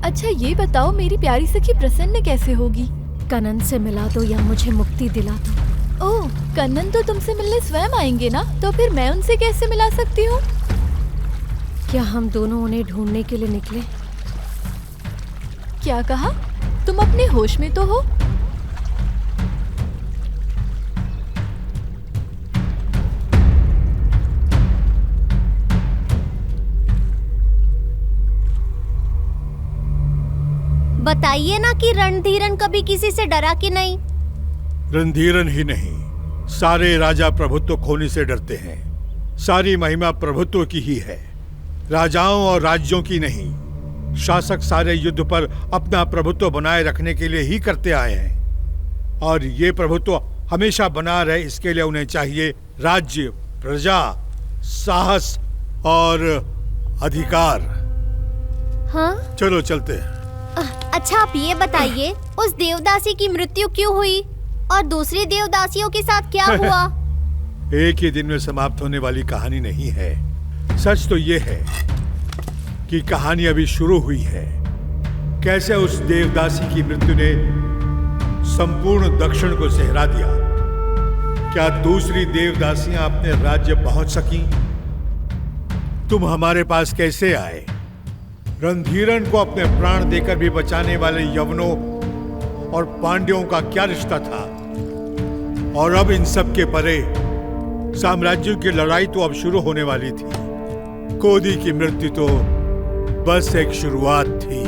अच्छा ये बताओ, मेरी प्यारी सखी प्रसन्न कैसे होगी? कनन से मिला दो या मुझे मुक्ति दिला दो। ओह, कन्नन तो तुमसे मिलने स्वयं आएंगे ना, तो फिर मैं उनसे कैसे मिला सकती हूँ? क्या हम दोनों उन्हें ढूंढने के लिए निकले? क्या कहा? तुम अपने होश में तो हो? बताइए ना कि रणधीरन कभी किसी से डरा कि नहीं? रणधीरन ही नहीं, सारे राजा प्रभुत्व खोने से डरते हैं। सारी महिमा प्रभुत्व की ही है, राजाओं और राज्यों की नहीं। शासक सारे युद्ध पर अपना प्रभुत्व बनाए रखने के लिए ही करते आए हैं, और ये प्रभुत्व हमेशा बना रहे इसके लिए उन्हें चाहिए राज्य, प्रजा, साहस और अधिकार। हाँ? चलो चलते हैं। अच्छा आप ये बताइए, उस देवदासी की मृत्यु क्यों हुई और दूसरी देवदासियों के साथ क्या हुआ? एक ही दिन में समाप्त होने वाली कहानी नहीं है। सच तो ये है कि कहानी अभी शुरू हुई है। कैसे उस देवदासी की मृत्यु ने संपूर्ण दक्षिण को सहरा दिया। क्या दूसरी देवदासियां अपने राज्य पहुंच सकी? तुम हमारे पास कैसे आए? रणधीरन को अपने प्राण देकर भी बचाने वाले यवनों और पांड्यों का क्या रिश्ता था? और अब इन सब के परे साम्राज्यों की लड़ाई तो अब शुरू होने वाली थी। कोदी की मृत्यु तो बस एक शुरुआत थी।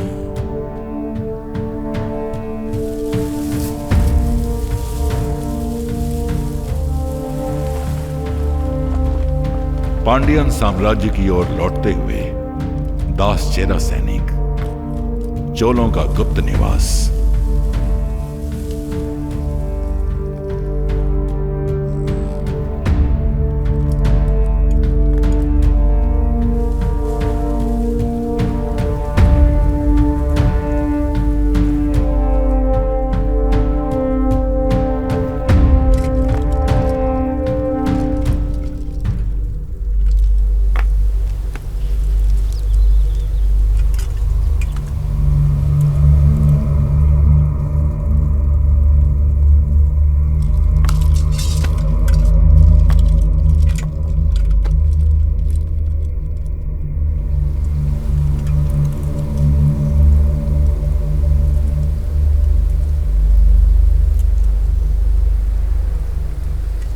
पांडियन साम्राज्य की ओर लौटते हुए दास चेरा सैनिक, चोलों का गुप्त निवास।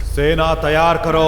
सेना तैयार करो।